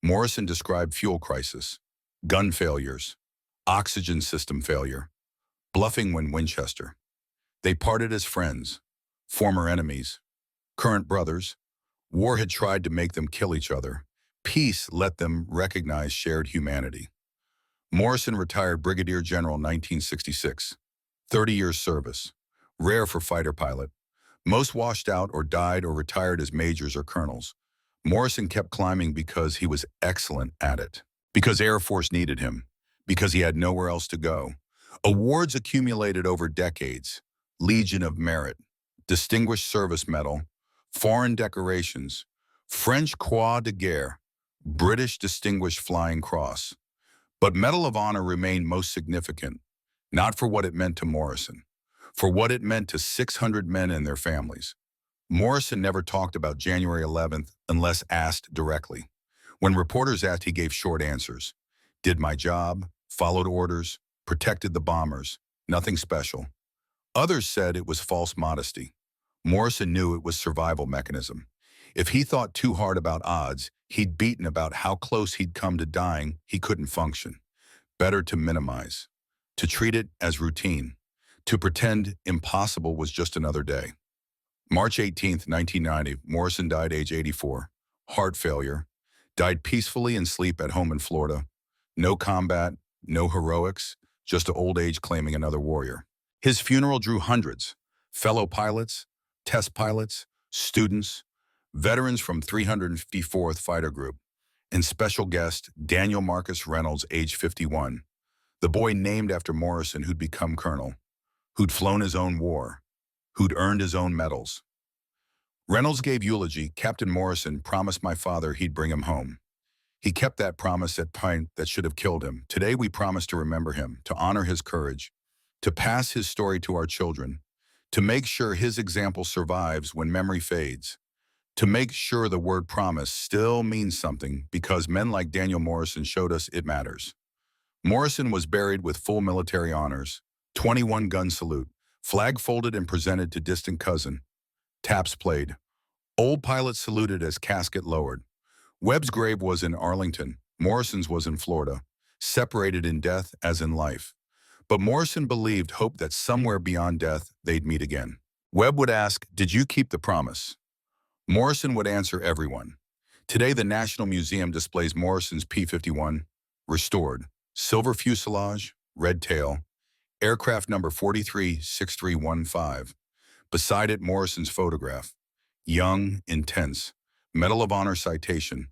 Morrison described fuel crisis, gun failures, oxygen system failure, bluffing when Winchester. They parted as friends, former enemies, current brothers. War had tried to make them kill each other. Peace let them recognize shared humanity. Morrison retired Brigadier General 1966. 30 years service. Rare for fighter pilot. Most washed out or died or retired as majors or colonels. Morrison kept climbing because he was excellent at it. Because Air Force needed him. Because he had nowhere else to go. Awards accumulated over decades. Legion of Merit, Distinguished Service Medal, foreign decorations, French Croix de Guerre, British Distinguished Flying Cross. But Medal of Honor remained most significant, not for what it meant to Morrison, for what it meant to 600 men and their families. Morrison never talked about January 11th unless asked directly. When reporters asked, he gave short answers. Did my job, followed orders, protected the bombers, nothing special. Others said it was false modesty. Morrison knew it was survival mechanism. If he thought too hard about odds, he'd beaten about how close he'd come to dying, he couldn't function. Better to minimize, to treat it as routine, to pretend impossible was just another day. March 18, 1990, Morrison died age 84. Heart failure. Died peacefully in sleep at home in Florida. No combat, no heroics, just old age claiming another warrior. His funeral drew hundreds, fellow pilots, test pilots, students, veterans from 354th Fighter Group, and special guest Daniel Marcus Reynolds, age 51, the boy named after Morrison who'd become colonel, who'd flown his own war, who'd earned his own medals. Reynolds gave eulogy. Captain Morrison promised my father he'd bring him home. He kept that promise at point that should have killed him. Today we promise to remember him, to honor his courage, to pass his story to our children, to make sure his example survives when memory fades, to make sure the word promise still means something because men like Daniel Morrison showed us it matters. Morrison was buried with full military honors, 21-gun salute, flag folded and presented to distant cousin. Taps played. Old pilots saluted as casket lowered. Webb's grave was in Arlington. Morrison's was in Florida, separated in death as in life. But Morrison believed hope that somewhere beyond death they'd meet again. Webb would ask, "Did you keep the promise?" Morrison would answer everyone. Today the National Museum displays Morrison's P-51, restored, silver fuselage, red tail, aircraft number 436315. Beside it, Morrison's photograph. Young, intense. Medal of Honor citation.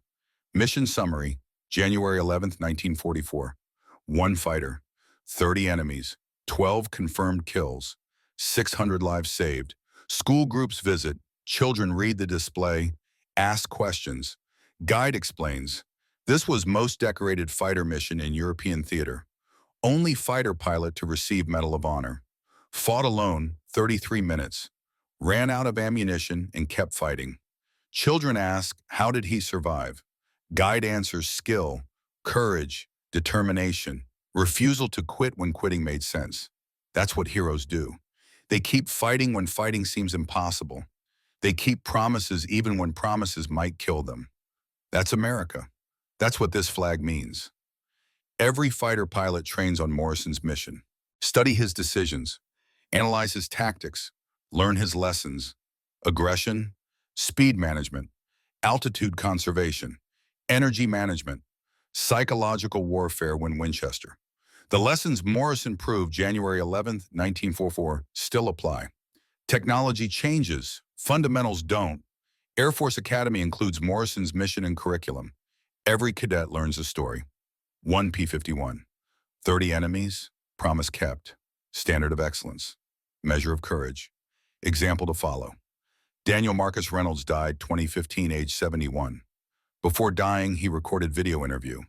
Mission summary, January 11, 1944. 1 fighter, 30 enemies, 12 confirmed kills, 600 lives saved. School groups visit, children read the display, ask questions. Guide explains, this was most decorated fighter mission in European theater. Only fighter pilot to receive Medal of Honor. Fought alone, 33 minutes. Ran out of ammunition and kept fighting. Children ask, how did he survive? Guide answers, skill, courage, determination, refusal to quit when quitting made sense. That's what heroes do. They keep fighting when fighting seems impossible. They keep promises even when promises might kill them. That's America. That's what this flag means. Every fighter pilot trains on Morrison's mission. Study his decisions, analyze his tactics, learn his lessons: aggression, speed management, altitude conservation, energy management, psychological warfare when Winchester. The lessons Morrison proved January 11th, 1944 still apply. Technology changes, fundamentals don't. Air Force Academy includes Morrison's mission and curriculum. Every cadet learns a story. 1 P-51. 30 enemies, promise kept. Standard of excellence. Measure of courage. Example to follow. Daniel Marcus Reynolds died 2015, age 71. Before dying, he recorded video interview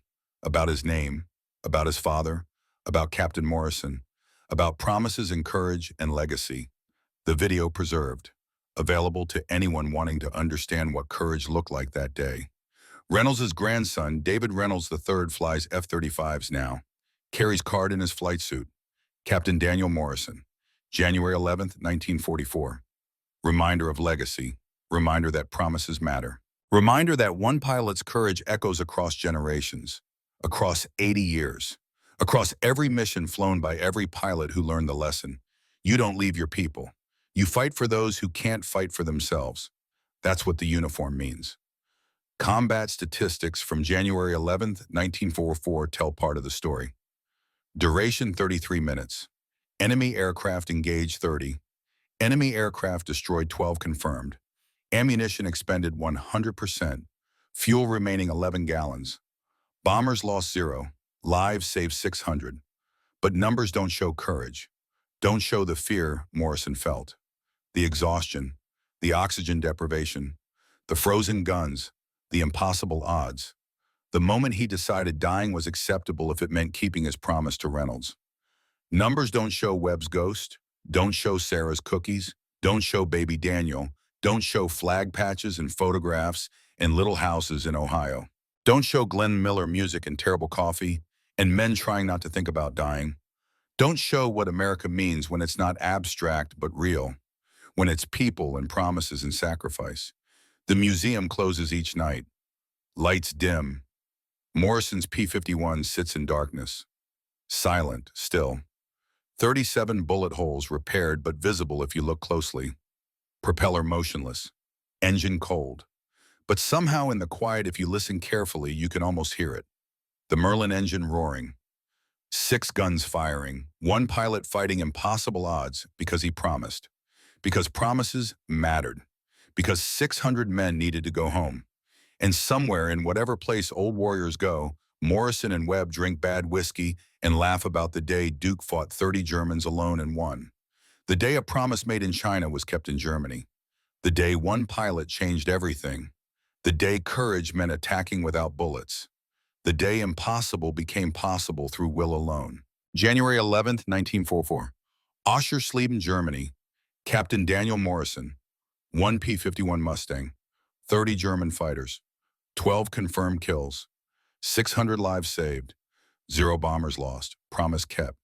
about his name, about his father, about Captain Morrison, about promises and courage and legacy. The video preserved, available to anyone wanting to understand what courage looked like that day. Reynolds' grandson, David Reynolds III, flies F-35s now, carries card in his flight suit. Captain Daniel Morrison, January 11th, 1944. Reminder of legacy, reminder that promises matter. Reminder that one pilot's courage echoes across generations, across 80 years, across every mission flown by every pilot who learned the lesson. You don't leave your people. You fight for those who can't fight for themselves. That's what the uniform means. Combat statistics from January 11th, 1944 tell part of the story. Duration 33 minutes. Enemy aircraft engaged 30. Enemy aircraft destroyed 12 confirmed. Ammunition expended 100%. Fuel remaining 11 gallons. Bombers lost 0. Lives saved 600. But numbers don't show courage. Don't show the fear Morrison felt. The exhaustion, the oxygen deprivation, the frozen guns, the impossible odds. The moment he decided dying was acceptable if it meant keeping his promise to Reynolds. Numbers don't show Webb's ghost, don't show Sarah's cookies, don't show baby Daniel, don't show flag patches and photographs in little houses in Ohio. Don't show Glenn Miller music and terrible coffee and men trying not to think about dying. Don't show what America means when it's not abstract but real, when it's people and promises and sacrifice. The museum closes each night. Lights dim. Morrison's P-51 sits in darkness. Silent, still. 37 bullet holes repaired but visible if you look closely. Propeller motionless. Engine cold. But somehow in the quiet, if you listen carefully, you can almost hear it. The Merlin engine roaring. 6 guns firing. One pilot fighting impossible odds because he promised. Because promises mattered. Because 600 men needed to go home. And somewhere in whatever place old warriors go, Morrison and Webb drink bad whiskey and laugh about the day Duke fought 30 Germans alone and won. The day a promise made in China was kept in Germany. The day one pilot changed everything. The day courage meant attacking without bullets. The day impossible became possible through will alone. January 11th, 1944. Oschersleben, Germany. Captain Daniel Morrison. 1 P-51 Mustang. 30 German fighters. 12 confirmed kills. 600 lives saved. 0 bombers lost. Promise kept.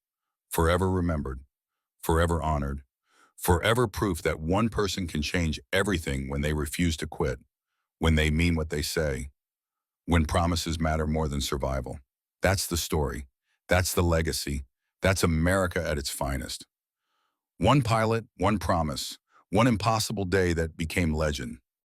Forever remembered. Forever honored. Forever proof that one person can change everything when they refuse to quit. When they mean what they say. When promises matter more than survival. That's the story. That's the legacy. That's America at its finest. One pilot, one promise. One impossible day that became legend.